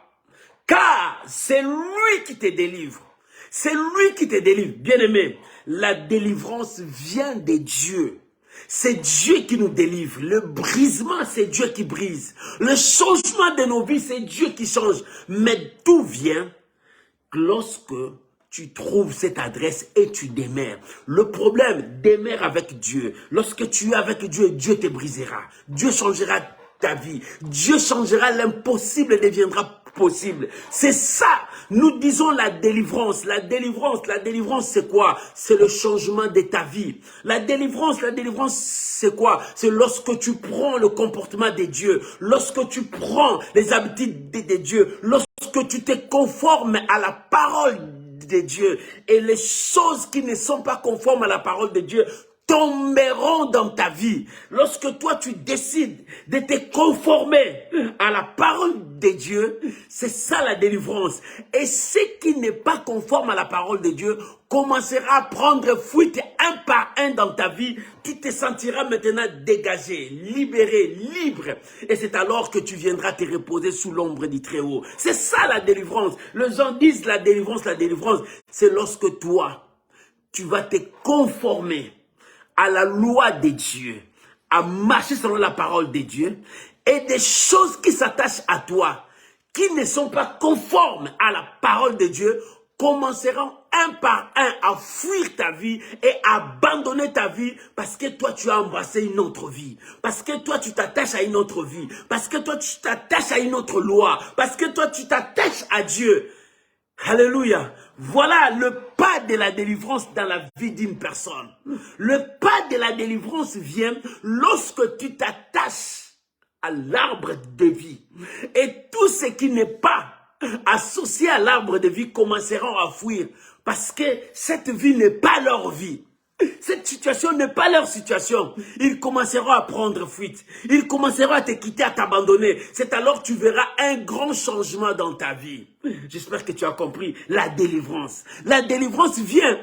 car c'est lui qui te délivre. C'est lui qui te délivre. Bien-aimé, la délivrance vient de Dieu. C'est Dieu qui nous délivre. Le brisement, c'est Dieu qui brise. Le changement de nos vies, c'est Dieu qui change. Mais tout vient lorsque tu trouves cette adresse et tu démères. Le problème, démère avec Dieu. Lorsque tu es avec Dieu, Dieu te brisera. Dieu changera ta vie. Dieu changera l'impossible deviendra possible. C'est ça. Nous disons la délivrance. La délivrance, c'est quoi? C'est le changement de ta vie. La délivrance, c'est quoi? C'est lorsque tu prends le comportement de Dieu, lorsque tu prends les habitudes de Dieu, lorsque tu te conformes à la parole de Dieu et les choses qui ne sont pas conformes à la parole de Dieu tomberont dans ta vie. Lorsque toi tu décides de te conformer à la parole de Dieu, c'est ça la délivrance. Et ce qui n'est pas conforme à la parole de Dieu commencera à prendre fuite un par un dans ta vie. Tu te sentiras maintenant dégagé, libéré, libre. Et c'est alors que tu viendras te reposer sous l'ombre du Très-Haut. C'est ça la délivrance. Les gens disent la délivrance, c'est lorsque toi, tu vas te conformer à la loi de Dieu, à marcher selon la parole de Dieu, et des choses qui s'attachent à toi, qui ne sont pas conformes à la parole de Dieu, commenceront un par un à fuir ta vie et à abandonner ta vie parce que toi tu as embrassé une autre vie, parce que toi tu t'attaches à une autre vie, parce que toi tu t'attaches à une autre loi, parce que toi tu t'attaches à Dieu. Alléluia. Voilà le pas de la délivrance dans la vie d'une personne. Le pas de la délivrance vient lorsque tu t'attaches à l'arbre de vie. Et tout ce qui n'est pas associé à l'arbre de vie commenceront à fuir. Parce que cette vie n'est pas leur vie. Cette situation n'est pas leur situation. Ils commenceront à prendre fuite. Ils commenceront à te quitter, à t'abandonner. C'est alors que tu verras un grand changement dans ta vie. J'espère que tu as compris la délivrance. La délivrance vient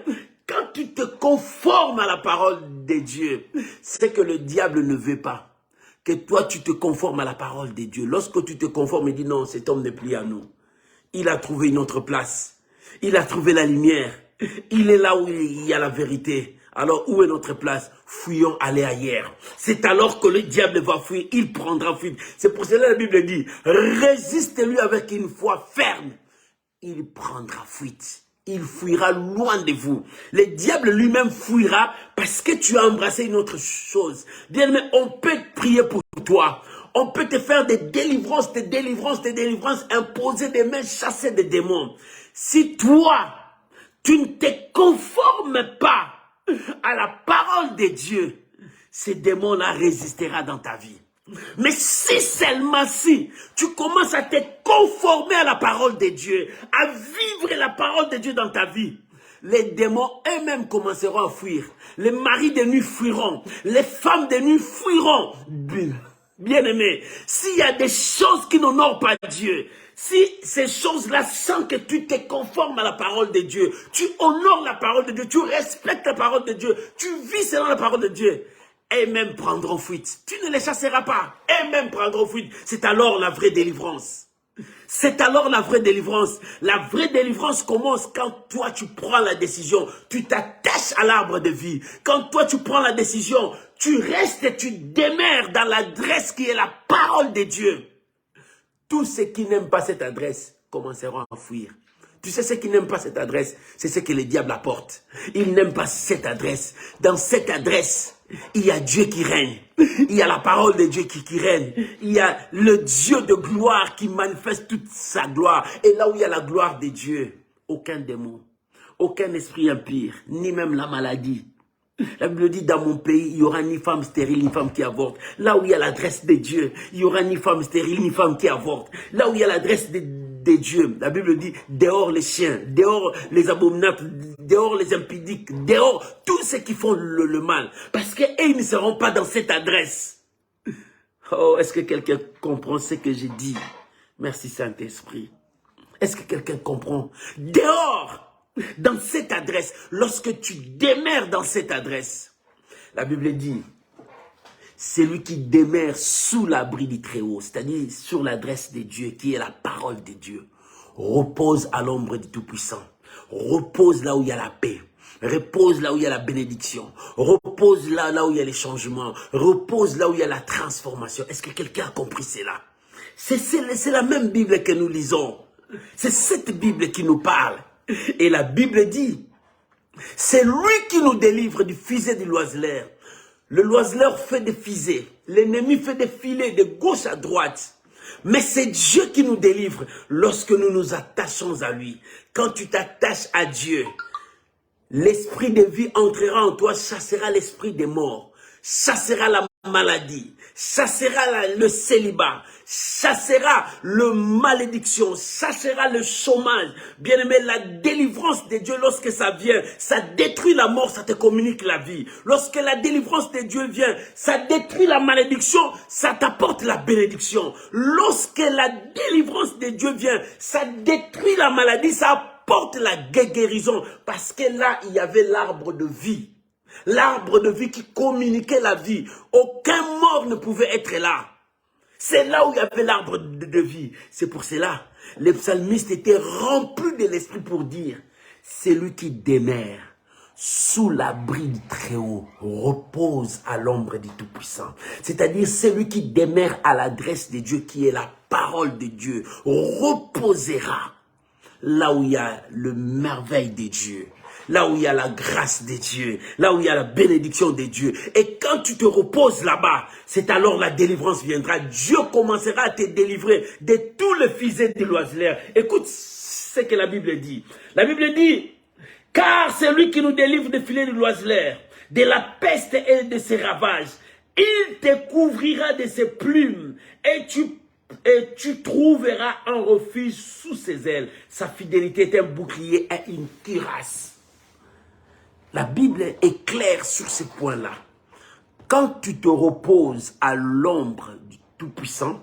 quand tu te conformes à la parole de Dieu. C'est que le diable ne veut pas. Que toi, tu te conformes à la parole de Dieu. Lorsque tu te conformes et dis non, cet homme n'est plus à nous. Il a trouvé une autre place. Il a trouvé la lumière. Il est là où il y a la vérité. Alors, où est notre place? Fuyons, allez ailleurs. C'est alors que le diable va fuir, il prendra fuite. C'est pour cela que la Bible dit, résistez-lui avec une foi ferme. Il prendra fuite. Il fuira loin de vous. Le diable lui-même fuira parce que tu as embrassé une autre chose. Bien, mais on peut prier pour toi. On peut te faire des délivrances, imposer des mains, chasser des démons. Si toi, tu ne te conformes pas à la parole de Dieu, ces démons-là résisteront dans ta vie. Mais si seulement si tu commences à te conformer à la parole de Dieu, à vivre la parole de Dieu dans ta vie, les démons eux-mêmes commenceront à fuir. Les maris de nuit fuiront. Les femmes de nuit fuiront. Bien-aimé, s'il y a des choses qui n'honorent pas Dieu, si ces choses-là, sans que tu te conformes à la parole de Dieu, tu honores la parole de Dieu, tu respectes la parole de Dieu, tu vis selon la parole de Dieu, eux-mêmes prendront fuite. Tu ne les chasseras pas. Eux-mêmes prendront fuite. C'est alors la vraie délivrance. C'est alors la vraie délivrance. La vraie délivrance commence quand toi tu prends la décision, tu t'attaches à l'arbre de vie. Quand toi tu prends la décision, tu restes et tu demeures dans l'adresse qui est la parole de Dieu. Tous ceux qui n'aiment pas cette adresse commenceront à fuir. Tu sais, ceux qui n'aiment pas cette adresse, c'est ce que le diable apporte. Ils n'aiment pas cette adresse. Dans cette adresse, il y a Dieu qui règne. Il y a la parole de Dieu qui règne. Il y a le Dieu de gloire qui manifeste toute sa gloire. Et là où il y a la gloire de Dieu, aucun démon, aucun esprit impur, ni même la maladie. La Bible dit, dans mon pays, il n'y aura ni femme stérile, ni femme qui avorte. Là où il y a l'adresse de Dieu, il n'y aura ni femme stérile, ni femme qui avorte. Là où il y a l'adresse de Dieu, la Bible dit, dehors les chiens, dehors les abominables, dehors les impudiques, dehors tous ceux qui font le mal. Parce qu'ils ne seront pas dans cette adresse. Oh, est-ce que quelqu'un comprend ce que j'ai dit? Merci Saint-Esprit. Est-ce que quelqu'un comprend? Dehors! Dans cette adresse, lorsque tu demeures dans cette adresse, la Bible dit, c'est lui qui demeure sous l'abri du Très-Haut, c'est-à-dire sur l'adresse de Dieu, qui est la parole de Dieu, repose à l'ombre du Tout-Puissant, repose là où il y a la paix, Repose là où il y a la bénédiction. Repose là où il y a les changements. Repose là où il y a la transformation. Est-ce que quelqu'un a compris cela? C'est la même Bible que nous lisons. C'est cette Bible qui nous parle. Et la Bible dit, c'est lui qui nous délivre du fiset de l'oiseleur. Le l'oiseleur fait des fisets. L'ennemi fait des filets de gauche à droite. Mais c'est Dieu qui nous délivre lorsque nous nous attachons à lui. Quand tu t'attaches à Dieu, l'esprit de vie entrera en toi, chassera l'esprit des morts, chassera la maladie, chassera le célibat, chassera le malédiction, chassera le chômage. Bien-aimé, la délivrance de Dieu, lorsque ça vient, ça détruit la mort, ça te communique la vie. Lorsque la délivrance de Dieu vient, ça détruit la malédiction, ça t'apporte la bénédiction. Lorsque la délivrance de Dieu vient, ça détruit la maladie, ça apporte la guérison. Parce que là, il y avait l'arbre de vie. L'arbre de vie qui communiquait la vie. Aucun mort ne pouvait être là. C'est là où il y avait l'arbre de vie. C'est pour cela, les psalmistes étaient remplis de l'esprit pour dire, c'est lui qui demeure sous l'abri du Très-Haut, repose à l'ombre du Tout-Puissant. C'est-à-dire, celui qui demeure à l'adresse de Dieu, qui est la parole de Dieu, reposera là où il y a le merveille de Dieu. Là où il y a la grâce de Dieu, là où il y a la bénédiction de Dieu. Et quand tu te reposes là-bas, c'est alors la délivrance viendra. Dieu commencera à te délivrer de tous les fisets de l'oiseleur. Écoute ce que la Bible dit. La Bible dit, car c'est lui qui nous délivre des filets de l'oiseleur, de la peste et de ses ravages. Il te couvrira de ses plumes et tu trouveras un refuge sous ses ailes. Sa fidélité est un bouclier et une cuirasse. La Bible est claire sur ce point-là. Quand tu te reposes à l'ombre du Tout-Puissant,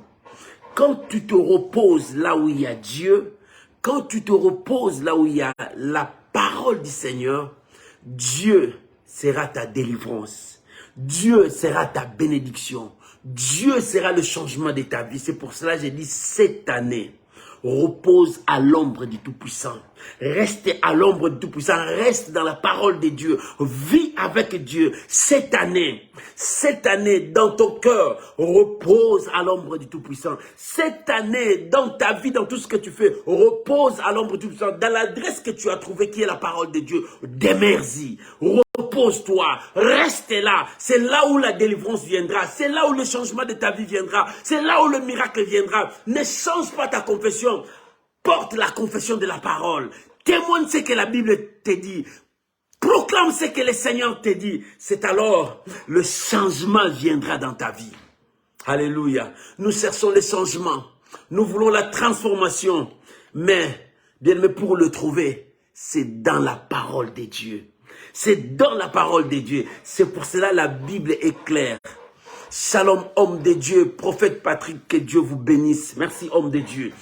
quand tu te reposes là où il y a Dieu, quand tu te reposes là où il y a la parole du Seigneur, Dieu sera ta délivrance. Dieu sera ta bénédiction. Dieu sera le changement de ta vie. C'est pour cela que j'ai dit cette année, repose à l'ombre du Tout-Puissant. Reste à l'ombre du Tout-Puissant. Reste dans la parole de Dieu. Vis avec Dieu. Cette année, dans ton cœur, repose à l'ombre du Tout-Puissant. Cette année, dans ta vie, dans tout ce que tu fais, repose à l'ombre du Tout-Puissant. Dans l'adresse que tu as trouvée, qui est la parole de Dieu, demeure-y. Repose-toi, reste là. C'est là où la délivrance viendra. C'est là où le changement de ta vie viendra. C'est là où le miracle viendra. Ne change pas ta confession. Porte la confession de la parole. Témoigne ce que la Bible te dit. Proclame ce que le Seigneur te dit. C'est alors le changement viendra dans ta vie. Alléluia. Nous cherchons le changement. Nous voulons la transformation. Mais, bien aimé, pour le trouver, c'est dans la parole de Dieu. C'est dans la parole de Dieu. C'est pour cela la Bible est claire. Shalom, homme de Dieu, prophète Patrick, que Dieu vous bénisse. Merci, homme de Dieu.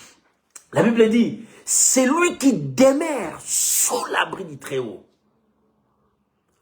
La Bible dit, c'est lui qui demeure sous l'abri du Très-Haut.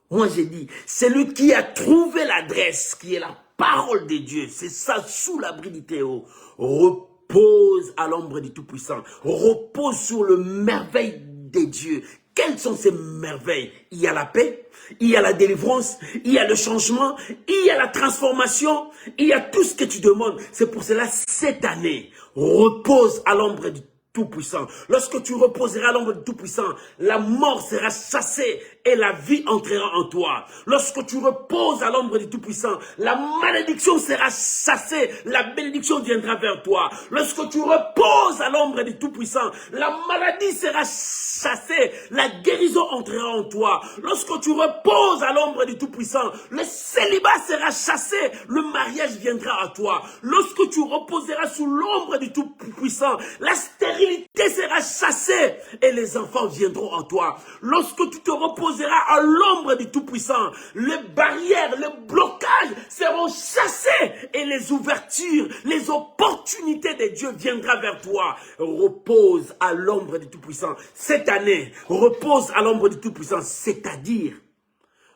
Moi, j'ai dit, c'est lui qui a trouvé l'adresse, qui est la parole de Dieu. C'est ça, sous l'abri du Très-Haut. Repose à l'ombre du Tout-Puissant. Repose sur le merveille de Dieu. Quelles sont ces merveilles? Il y a la paix, il y a la délivrance, il y a le changement, il y a la transformation, il y a tout ce que tu demandes. C'est pour cela, cette année, repose à l'ombre du Tout-Puissant. Lorsque tu reposeras à l'ombre du Tout-Puissant, la mort sera chassée et la vie entrera en toi. Lorsque tu reposes à l'ombre du Tout-Puissant, la malédiction sera chassée, la bénédiction viendra vers toi. Lorsque tu reposes à l'ombre du Tout-Puissant, la maladie sera chassée, la guérison entrera en toi. Lorsque tu reposes à l'ombre du Tout-Puissant, le célibat sera chassé, le mariage viendra à toi. Lorsque tu reposeras sous l'ombre du Tout-Puissant, la stérilité sera chassée et les enfants viendront en toi. Lorsque tu te reposeras à l'ombre du Tout-Puissant, les barrières, les blocages seront chassés et les ouvertures, les opportunités de Dieu viendront vers toi. Repose à l'ombre du Tout-Puissant. Cette année, repose à l'ombre du Tout-Puissant, c'est-à-dire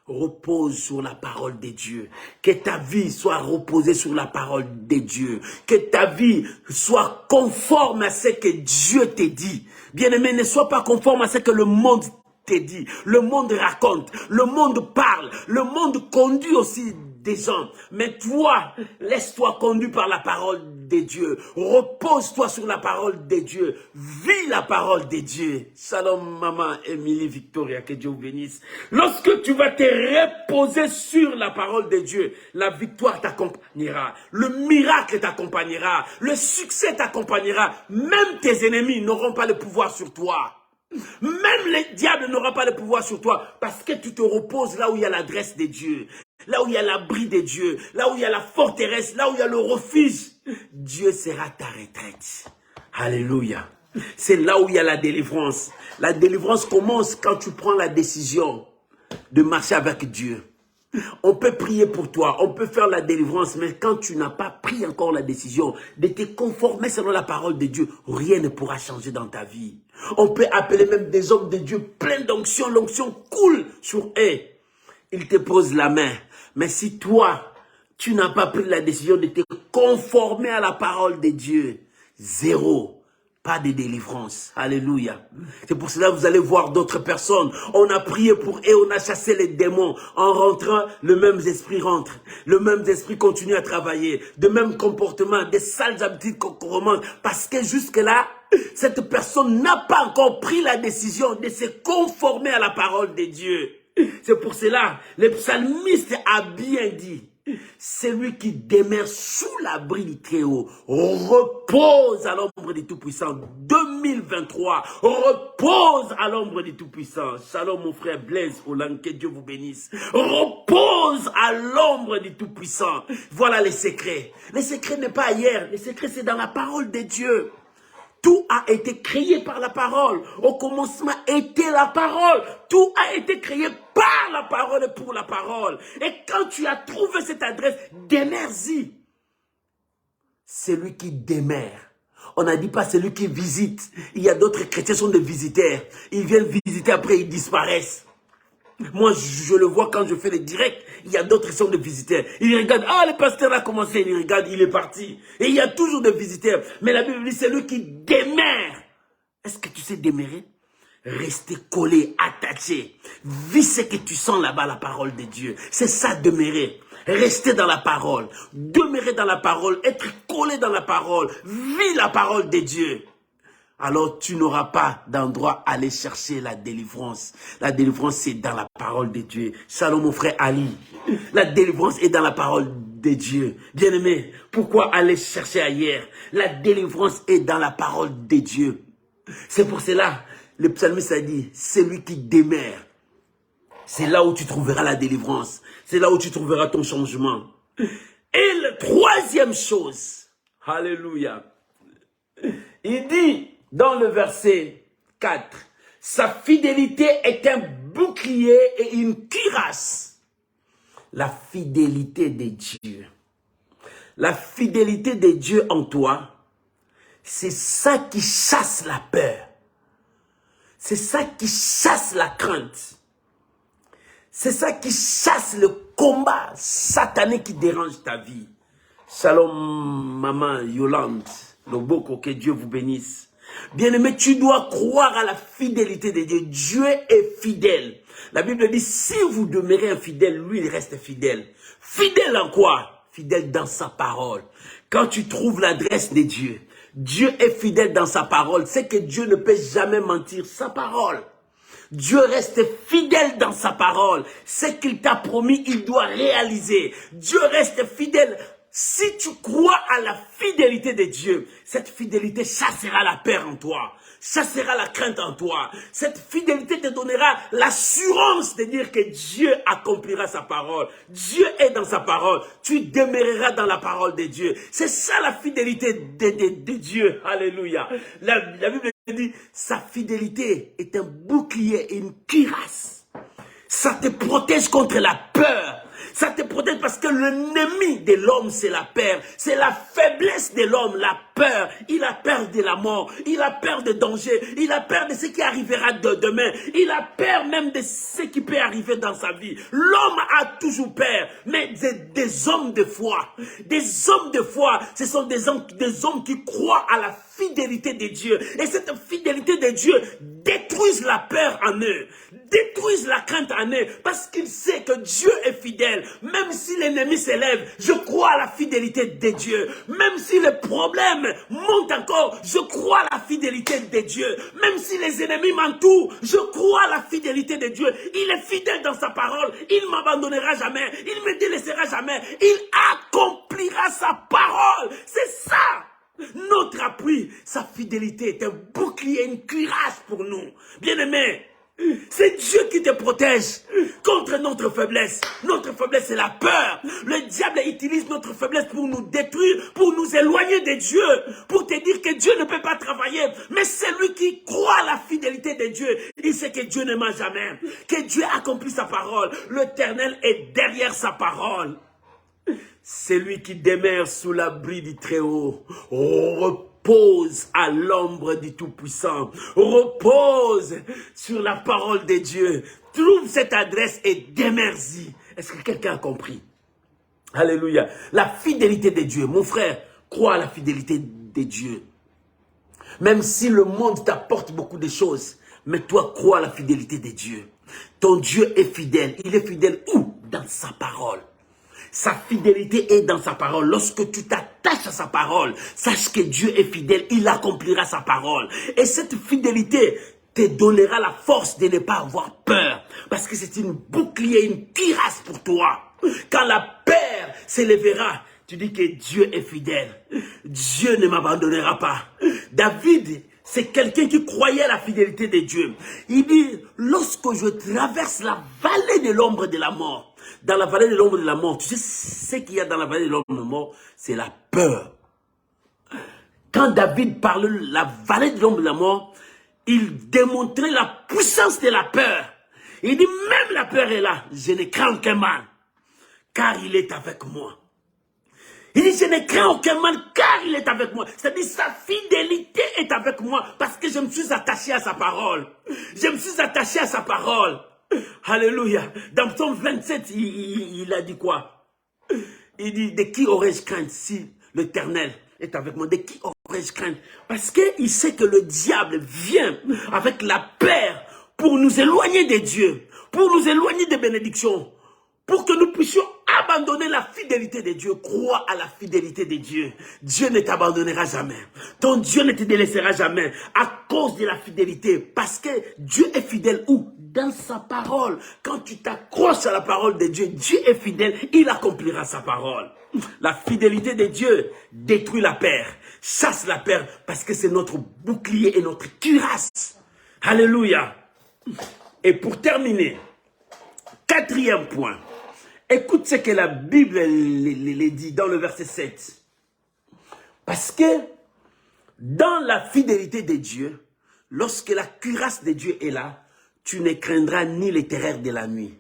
repose sur la parole de Dieu. Que ta vie soit reposée sur la parole de Dieu. Que ta vie soit conforme à ce que Dieu te dit. Bien-aimé, ne sois pas conforme à ce que le monde te dit, le monde raconte, le monde parle, le monde conduit aussi des gens. Mais toi, laisse-toi conduire par la parole de Dieu. Repose-toi sur la parole de Dieu. Vis la parole de Dieu. Shalom, maman Émilie Victoria, que Dieu vous bénisse. Lorsque tu vas te reposer sur la parole de Dieu, la victoire t'accompagnera. Le miracle t'accompagnera. Le succès t'accompagnera. Même tes ennemis n'auront pas le pouvoir sur toi. Même les diables n'auront pas le pouvoir sur toi parce que tu te reposes là où il y a l'adresse de Dieu. Là où il y a l'abri de Dieu, là où il y a la forteresse, là où il y a le refuge, Dieu sera ta retraite. Alléluia. C'est là où il y a la délivrance. La délivrance commence quand tu prends la décision de marcher avec Dieu. On peut prier pour toi, on peut faire la délivrance, mais quand tu n'as pas pris encore la décision de te conformer selon la parole de Dieu, rien ne pourra changer dans ta vie. On peut appeler même des hommes de Dieu pleins d'onction, l'onction coule sur eux. Ils te posent la main. Mais si toi, tu n'as pas pris la décision de te conformer à la parole de Dieu, zéro, pas de délivrance. Alléluia. C'est pour cela que vous allez voir d'autres personnes. On a prié pour eux, on a chassé les démons. En rentrant, le même esprit rentre. Le même esprit continue à travailler. De même comportement, des sales habitudes qu'on remonte. Parce que jusque-là, cette personne n'a pas encore pris la décision de se conformer à la parole de Dieu. C'est pour cela, le psalmiste a bien dit, celui qui demeure sous l'abri du Très-Haut repose à l'ombre du Tout-Puissant. 2023, repose à l'ombre du Tout-Puissant. Shalom mon frère Blaise Olan, que Dieu vous bénisse. Repose à l'ombre du Tout-Puissant. Voilà les secrets. Les secrets n'est pas ailleurs, les secrets c'est dans la parole de Dieu. Tout a été créé par la parole. Au commencement était la parole. Tout a été créé par la parole et pour la parole. Et quand tu as trouvé cette adresse, demeure-y. Celui qui demeure. On n'a dit pas celui qui visite. Il y a d'autres chrétiens qui sont des visiteurs. Ils viennent visiter, après ils disparaissent. Moi, je le vois quand je fais les directs. Il y a d'autres qui sont des visiteurs. Ils regardent, ah, le pasteur a commencé. Il regarde, il est parti. Et il y a toujours des visiteurs. Mais la Bible dit, c'est lui qui demeure. Est-ce que tu sais demeurer? Rester collé, attaché. Vis ce que tu sens là-bas, la parole de Dieu. C'est ça, demeurer. Rester dans la parole. Demeurer dans la parole. Être collé dans la parole. Vis la parole de Dieu. Alors tu n'auras pas d'endroit à aller chercher la délivrance. La délivrance, c'est dans la parole de Dieu. Shalom mon frère Ali. La délivrance est dans la parole de Dieu. Bien-aimé, pourquoi aller chercher ailleurs? La délivrance est dans la parole de Dieu. C'est pour cela, le psalmiste a dit, celui qui demeure, c'est là où tu trouveras la délivrance. C'est là où tu trouveras ton changement. Et la troisième chose, alléluia, il dit, dans le verset 4, sa fidélité est un bouclier et une cuirasse. La fidélité de Dieu. La fidélité de Dieu en toi, c'est ça qui chasse la peur. C'est ça qui chasse la crainte. C'est ça qui chasse le combat satané qui dérange ta vie. Shalom, maman Yolande, Loboko, que Dieu vous bénisse. Bien-aimé, tu dois croire à la fidélité de Dieu. Dieu est fidèle. La Bible dit, si vous demeurez infidèle, lui, il reste fidèle. Fidèle en quoi? Fidèle dans sa parole. Quand tu trouves l'adresse de Dieu, Dieu est fidèle dans sa parole. C'est que Dieu ne peut jamais mentir. Sa parole. Dieu reste fidèle dans sa parole. Ce qu'il t'a promis, il doit réaliser. Dieu reste fidèle. Si tu crois à la fidélité de Dieu, cette fidélité chassera la peur en toi, chassera la crainte en toi. Cette fidélité te donnera l'assurance de dire que Dieu accomplira sa parole. Dieu est dans sa parole. Tu demeureras dans la parole de Dieu. C'est ça la fidélité de Dieu. Alléluia. La Bible dit, sa fidélité est un bouclier et une cuirasse. Ça te protège contre la peur. Ça te protège parce que l'ennemi de l'homme, c'est la peur. C'est la faiblesse de l'homme, la peur. Il a peur de la mort. Il a peur des dangers. Il a peur de ce qui arrivera demain. Il a peur même de ce qui peut arriver dans sa vie. L'homme a toujours peur. Mais des hommes de foi. Des hommes de foi, ce sont des hommes qui croient à la fidélité de Dieu. Et cette fidélité de Dieu détermine détruisent la peur en eux, détruisent la crainte en eux, parce qu'ils savent que Dieu est fidèle. Même si l'ennemi s'élève, je crois à la fidélité de Dieu. Même si les problèmes montent encore, je crois à la fidélité de Dieu. Même si les ennemis m'entourent, je crois à la fidélité de Dieu. Il est fidèle dans sa parole, il ne m'abandonnera jamais, il ne me délaissera jamais, il accomplira sa parole. C'est ça notre appui. Sa fidélité est un bouclier, une cuirasse pour nous. Bien-aimés, c'est Dieu qui te protège contre notre faiblesse. Notre faiblesse, c'est la peur. Le diable utilise notre faiblesse pour nous détruire, pour nous éloigner de Dieu, pour te dire que Dieu ne peut pas travailler. Mais c'est lui qui croit à la fidélité de Dieu. Il sait que Dieu ne ment jamais, que Dieu accomplit sa parole. L'Éternel est derrière sa parole. C'est lui qui demeure sous l'abri du Très-Haut. Repose à l'ombre du Tout-Puissant. Repose sur la parole de Dieu. Trouve cette adresse et demeure-y. Est-ce que quelqu'un a compris? Alléluia. La fidélité de Dieu. Mon frère, crois à la fidélité de Dieu. Même si le monde t'apporte beaucoup de choses, mais toi, crois à la fidélité de Dieu. Ton Dieu est fidèle. Il est fidèle où? Dans sa parole. Sa fidélité est dans sa parole. Lorsque tu t'attaches à sa parole, sache que Dieu est fidèle, il accomplira sa parole. Et cette fidélité te donnera la force de ne pas avoir peur. Parce que c'est une bouclier, une cuirasse pour toi. Quand la peur s'élèvera, tu dis que Dieu est fidèle. Dieu ne m'abandonnera pas. David, c'est quelqu'un qui croyait à la fidélité de Dieu. Il dit, lorsque je traverse la vallée de l'ombre de la mort, dans la vallée de l'ombre de la mort, tu sais ce qu'il y a dans la vallée de l'ombre de la mort? C'est la peur. Quand David parlait de la vallée de l'ombre de la mort, il démontrait la puissance de la peur. Il dit, même la peur est là, je ne crains aucun mal, car il est avec moi. Il dit, je ne crains aucun mal, car il est avec moi. C'est-à-dire, sa fidélité est avec moi, parce que je me suis attaché à sa parole. Je me suis attaché à sa parole. Alléluia. Dans Psaume 27, il a dit quoi? Il dit, de qui aurais-je crainte si l'Éternel est avec moi? De qui aurais-je crainte? Parce qu'il sait que le diable vient avec la peur pour nous éloigner de Dieu, pour nous éloigner des bénédictions, pour que nous puissions abandonner la fidélité de Dieu. Crois à la fidélité de Dieu. Dieu ne t'abandonnera jamais. Ton Dieu ne te délaissera jamais à cause de la fidélité. Parce que Dieu est fidèle où? Dans sa parole. Quand tu t'accroches à la parole de Dieu, Dieu est fidèle, il accomplira sa parole. La fidélité de Dieu détruit la peur, chasse la peur, parce que c'est notre bouclier et notre cuirasse. Alléluia. Et pour terminer, quatrième point. Écoute ce que la Bible dit dans le verset 7. Parce que dans la fidélité de Dieu, lorsque la cuirasse de Dieu est là, tu ne craindras ni les terreurs de la nuit,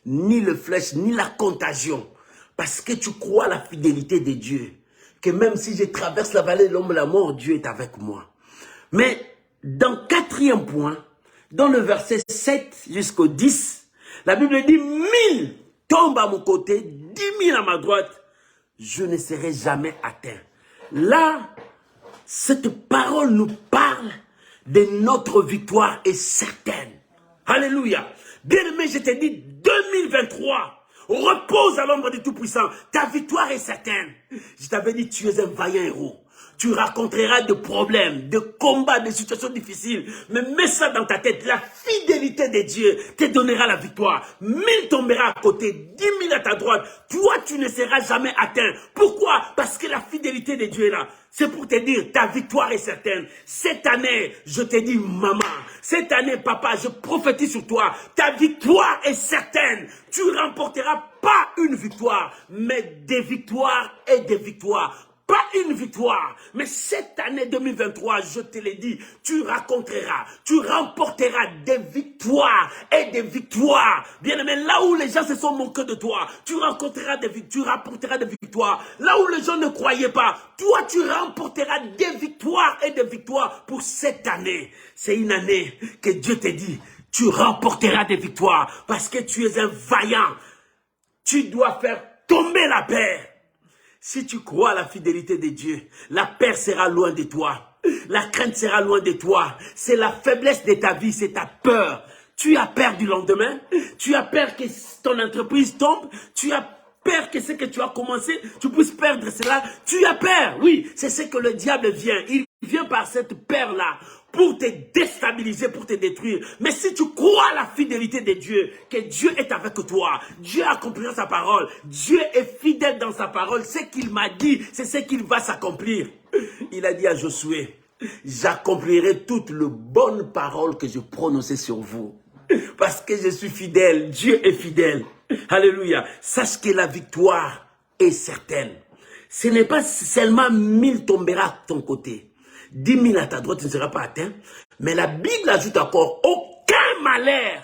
ni le flèche, ni la contagion. Parce que tu crois à la fidélité de Dieu. Que même si je traverse la vallée de l'ombre de la mort, Dieu est avec moi. Mais dans quatrième point, dans le verset 7 jusqu'au 10, la Bible dit 1000 tombent à mon côté, 10 000 à ma droite, je ne serai jamais atteint. Là, cette parole nous parle de notre victoire est certaine. Alléluia. Bien-aimé, je te dis 2023, repose à l'ombre du Tout-Puissant. Ta victoire est certaine. Je t'avais dit, tu es un vaillant héros. Tu raconteras de problèmes, de combats, de situations difficiles. Mais mets ça dans ta tête. La fidélité de Dieu te donnera la victoire. 1000 tombera à côté, 10 000 à ta droite. Toi, tu ne seras jamais atteint. Pourquoi? Parce que la fidélité de Dieu est là. C'est pour te dire, ta victoire est certaine. Cette année, je te dis, maman, cette année, papa, je prophétise sur toi. Ta victoire est certaine. Tu ne remporteras pas une victoire, mais des victoires et des victoires. Pas une victoire, mais cette année 2023, je te l'ai dit, tu raconteras, tu remporteras des victoires et des victoires. Bien aimé, là où les gens se sont moqués de toi, tu rapporteras des victoires. Là où les gens ne croyaient pas, toi tu remporteras des victoires et des victoires pour cette année. C'est une année que Dieu te dit, tu remporteras des victoires parce que tu es un vaillant. Tu dois faire tomber la peur. Si tu crois à la fidélité de Dieu, la peur sera loin de toi. La crainte sera loin de toi. C'est la faiblesse de ta vie, c'est ta peur. Tu as peur du lendemain. Tu as peur que ton entreprise tombe. Tu as peur que ce que tu as commencé, tu puisses perdre cela. Tu as peur. Oui, c'est ce que le diable vient. Il vient par cette peur-là pour te déstabiliser, pour te détruire. Mais si tu crois à la fidélité de Dieu, que Dieu est avec toi, Dieu accomplira sa parole, Dieu est fidèle dans sa parole, ce qu'il m'a dit, c'est ce qu'il va s'accomplir. Il a dit à Josué, j'accomplirai toutes les bonnes paroles que je prononçais sur vous. Parce que je suis fidèle, Dieu est fidèle. Alléluia. Sache que la victoire est certaine. Ce n'est pas seulement 1000 tombera à ton côté. 10 000 à ta droite, tu ne seras pas atteint. Mais la Bible ajoute encore, aucun malheur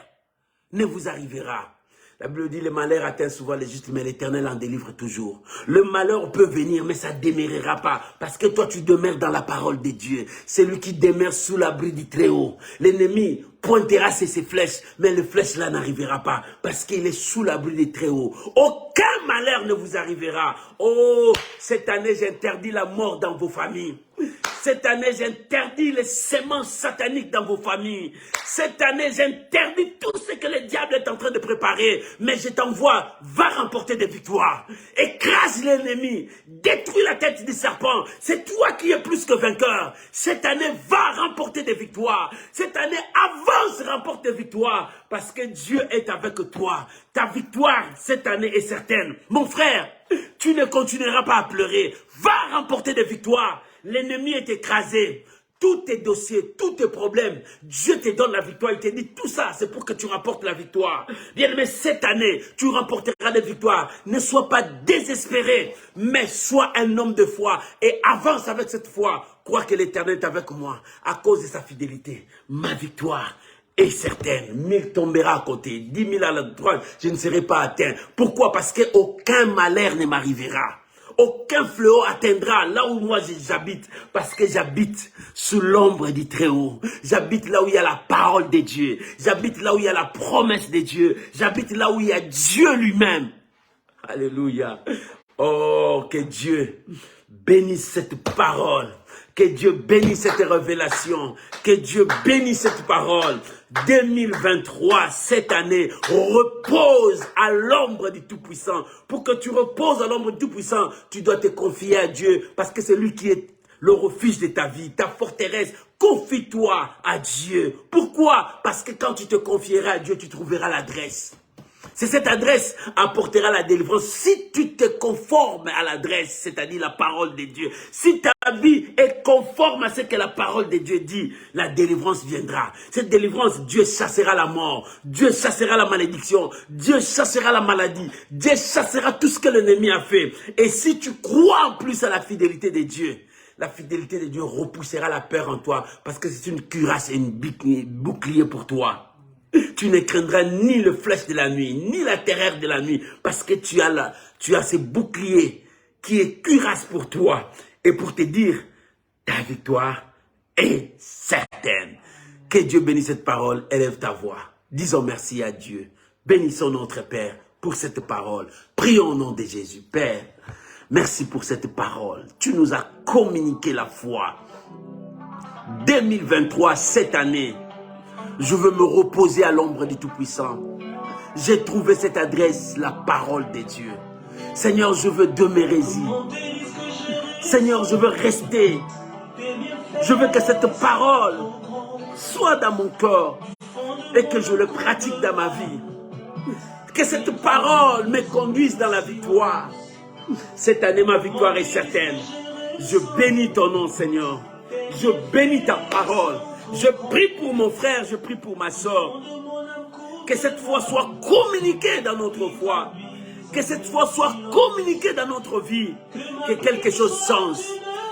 ne vous arrivera. La Bible dit, le malheur atteint souvent les justes, mais l'Éternel en délivre toujours. Le malheur peut venir, mais ça ne demeurera pas. Parce que toi, tu demeures dans la parole de Dieu. C'est lui qui demeure sous l'abri du Très-Haut. L'ennemi pointera ses flèches, mais le flèche là n'arrivera pas. Parce qu'il est sous l'abri du Très-Haut. Aucun malheur ne vous arrivera. Oh, cette année, j'interdis la mort dans vos familles. Cette année, j'interdis les semences sataniques dans vos familles. Cette année, j'interdis tout ce que le diable est en train de préparer. Mais je t'envoie, va remporter des victoires. Écrase l'ennemi. Détruis la tête du serpent. C'est toi qui es plus que vainqueur. Cette année, va remporter des victoires. Cette année, avance, remporte des victoires. Parce que Dieu est avec toi. Ta victoire, cette année, est certaine. Mon frère, tu ne continueras pas à pleurer. Va remporter des victoires. L'ennemi est écrasé. Tous tes dossiers, tous tes problèmes, Dieu te donne la victoire. Il te dit tout ça, c'est pour que tu remportes la victoire. Bien-aimé, cette année, tu remporteras des victoires. Ne sois pas désespéré, mais sois un homme de foi et avance avec cette foi. Crois que l'Éternel est avec moi à cause de sa fidélité. Ma victoire est certaine. 1000 tombera à côté, 10 000 à la droite, je ne serai pas atteint. Pourquoi? Parce qu'aucun malheur ne m'arrivera. Aucun fléau atteindra là où moi j'habite, parce que j'habite sous l'ombre du Très-Haut. J'habite là où il y a la parole de Dieu. J'habite là où il y a la promesse de Dieu. J'habite là où il y a Dieu lui-même. Alléluia. Oh, que Dieu bénisse cette parole. Que Dieu bénisse cette révélation. Que Dieu bénisse cette parole. 2023, cette année, repose à l'ombre du Tout-Puissant. Pour que tu reposes à l'ombre du Tout-Puissant, tu dois te confier à Dieu. Parce que c'est lui qui est le refuge de ta vie, ta forteresse. Confie-toi à Dieu. Pourquoi? Parce que quand tu te confieras à Dieu, tu trouveras l'adresse. C'est cette adresse apportera la délivrance. Si tu te conformes à l'adresse, c'est-à-dire la parole de Dieu, si ta vie est conforme à ce que la parole de Dieu dit, la délivrance viendra. Cette délivrance, Dieu chassera la mort, Dieu chassera la malédiction, Dieu chassera la maladie, Dieu chassera tout ce que l'ennemi a fait. Et si tu crois en plus à la fidélité de Dieu, la fidélité de Dieu repoussera la peur en toi, parce que c'est une cuirasse et une bouclier pour toi. Tu ne craindras ni le flèche de la nuit, ni la terreur de la nuit, parce que tu as ce bouclier qui est cuirasse pour toi et pour te dire, ta victoire est certaine. Que Dieu bénisse cette parole, élève ta voix. Disons merci à Dieu. Bénissons notre Père pour cette parole. Prions au nom de Jésus. Père, merci pour cette parole. Tu nous as communiqué la foi. 2023, cette année, je veux me reposer à l'ombre du Tout-Puissant. J'ai trouvé cette adresse, la parole de Dieu. Seigneur, je veux demeurer-y. Seigneur, je veux rester. Je veux que cette parole soit dans mon cœur et que je le pratique dans ma vie. Que cette parole me conduise dans la victoire. Cette année, ma victoire est certaine. Je bénis ton nom, Seigneur. Je bénis ta parole. Je prie pour mon frère, je prie pour ma soeur. Que cette foi soit communiquée dans notre foi. Que cette foi soit communiquée dans notre vie. Que quelque chose change.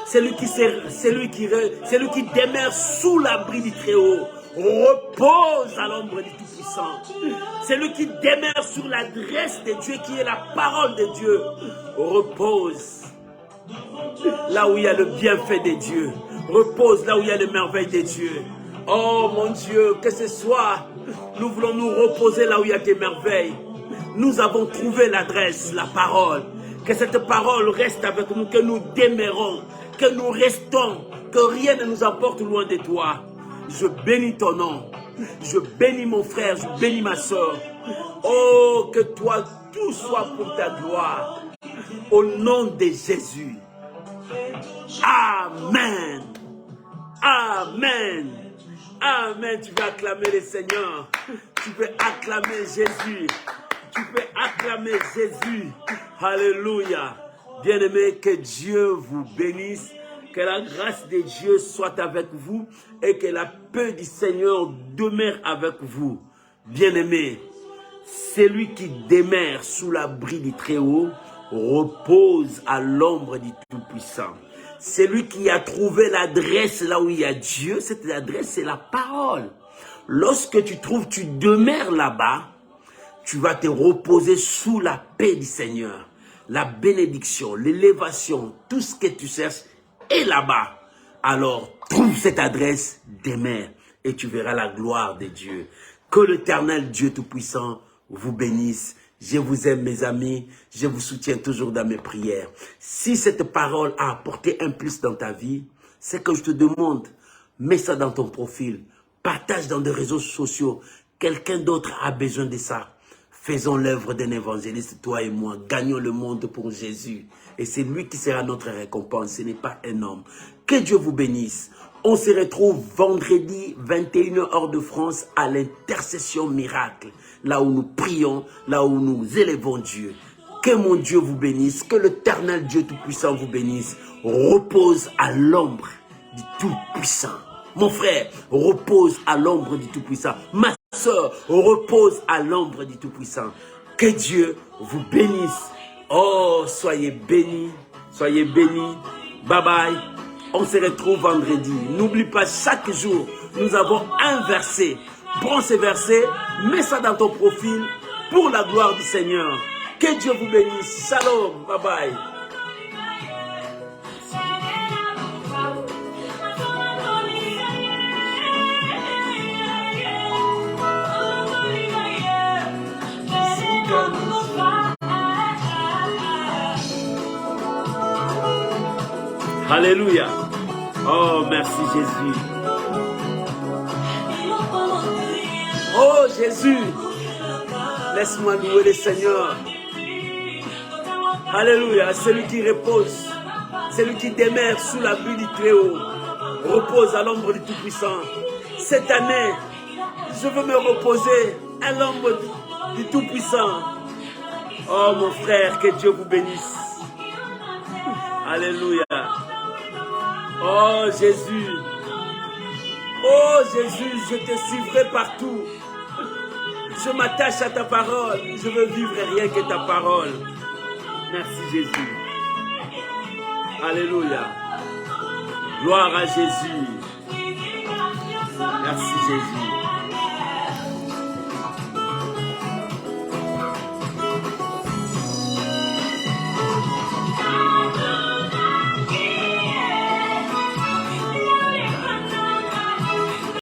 Celui qui demeure sous l'abri du Très-Haut repose à l'ombre du Tout-Puissant. Celui qui demeure sur l'adresse de Dieu, qui est la parole de Dieu, repose là où il y a le bienfait de Dieu. Repose là où il y a les merveilles de Dieu. Oh mon Dieu, que ce soit, nous voulons nous reposer là où il y a des merveilles. Nous avons trouvé l'adresse, la parole. Que cette parole reste avec nous, que nous demeurons, que nous restons que rien ne nous emporte loin de toi. Je bénis ton nom. Je bénis mon frère, je bénis ma soeur. Oh, que toi, tout soit pour ta gloire. Au nom de Jésus. Amen. Amen. Amen. Tu vas acclamer le Seigneur. Tu peux acclamer Jésus. Tu peux acclamer Jésus. Alléluia. Bien-aimés, que Dieu vous bénisse. Que la grâce de Dieu soit avec vous et que la paix du Seigneur demeure avec vous. Bien-aimés, celui qui demeure sous l'abri du Très-Haut repose à l'ombre du Tout-Puissant. Celui qui a trouvé l'adresse là où il y a Dieu, cette adresse c'est la parole. Lorsque tu demeures là-bas, tu vas te reposer sous la paix du Seigneur. La bénédiction, l'élévation, tout ce que tu cherches est là-bas. Alors, trouve cette adresse, demeure et tu verras la gloire de Dieu. Que l'Éternel Dieu Tout-Puissant vous bénisse. Je vous aime mes amis, je vous soutiens toujours dans mes prières. Si cette parole a apporté un plus dans ta vie, c'est que je te demande, mets ça dans ton profil, partage dans des réseaux sociaux. Quelqu'un d'autre a besoin de ça. Faisons l'œuvre d'un évangéliste, toi et moi. Gagnons le monde pour Jésus. Et c'est lui qui sera notre récompense. Ce n'est pas un homme. Que Dieu vous bénisse. On se retrouve vendredi 21h heure de France à l'intercession miracle. Là où nous prions, là où nous élevons Dieu. Que mon Dieu vous bénisse. Que l'Éternel Dieu Tout-Puissant vous bénisse. Repose à l'ombre du Tout-Puissant. Mon frère, repose à l'ombre du Tout-Puissant. Ma soeur, repose à l'ombre du Tout-Puissant. Que Dieu vous bénisse. Oh, soyez bénis. Soyez bénis. Bye bye. On se retrouve vendredi. N'oublie pas, chaque jour, nous avons un verset. Prends ce verset, mets ça dans ton profil pour la gloire du Seigneur. Que Dieu vous bénisse. Shalom. Bye bye. Alléluia. Oh, merci Jésus. Oh Jésus. Laisse-moi louer le Seigneur. Alléluia. Celui qui repose. Celui qui demeure sous l'abri du Très-Haut. Repose à l'ombre du Tout-Puissant. Cette année, je veux me reposer à l'ombre du Tout-Puissant. Oh mon frère, que Dieu vous bénisse. Alléluia. Oh Jésus. Oh Jésus, je te suivrai partout. Je m'attache à ta parole. Je veux vivre rien que ta parole. Merci Jésus. Alléluia. Gloire à Jésus. Merci Jésus.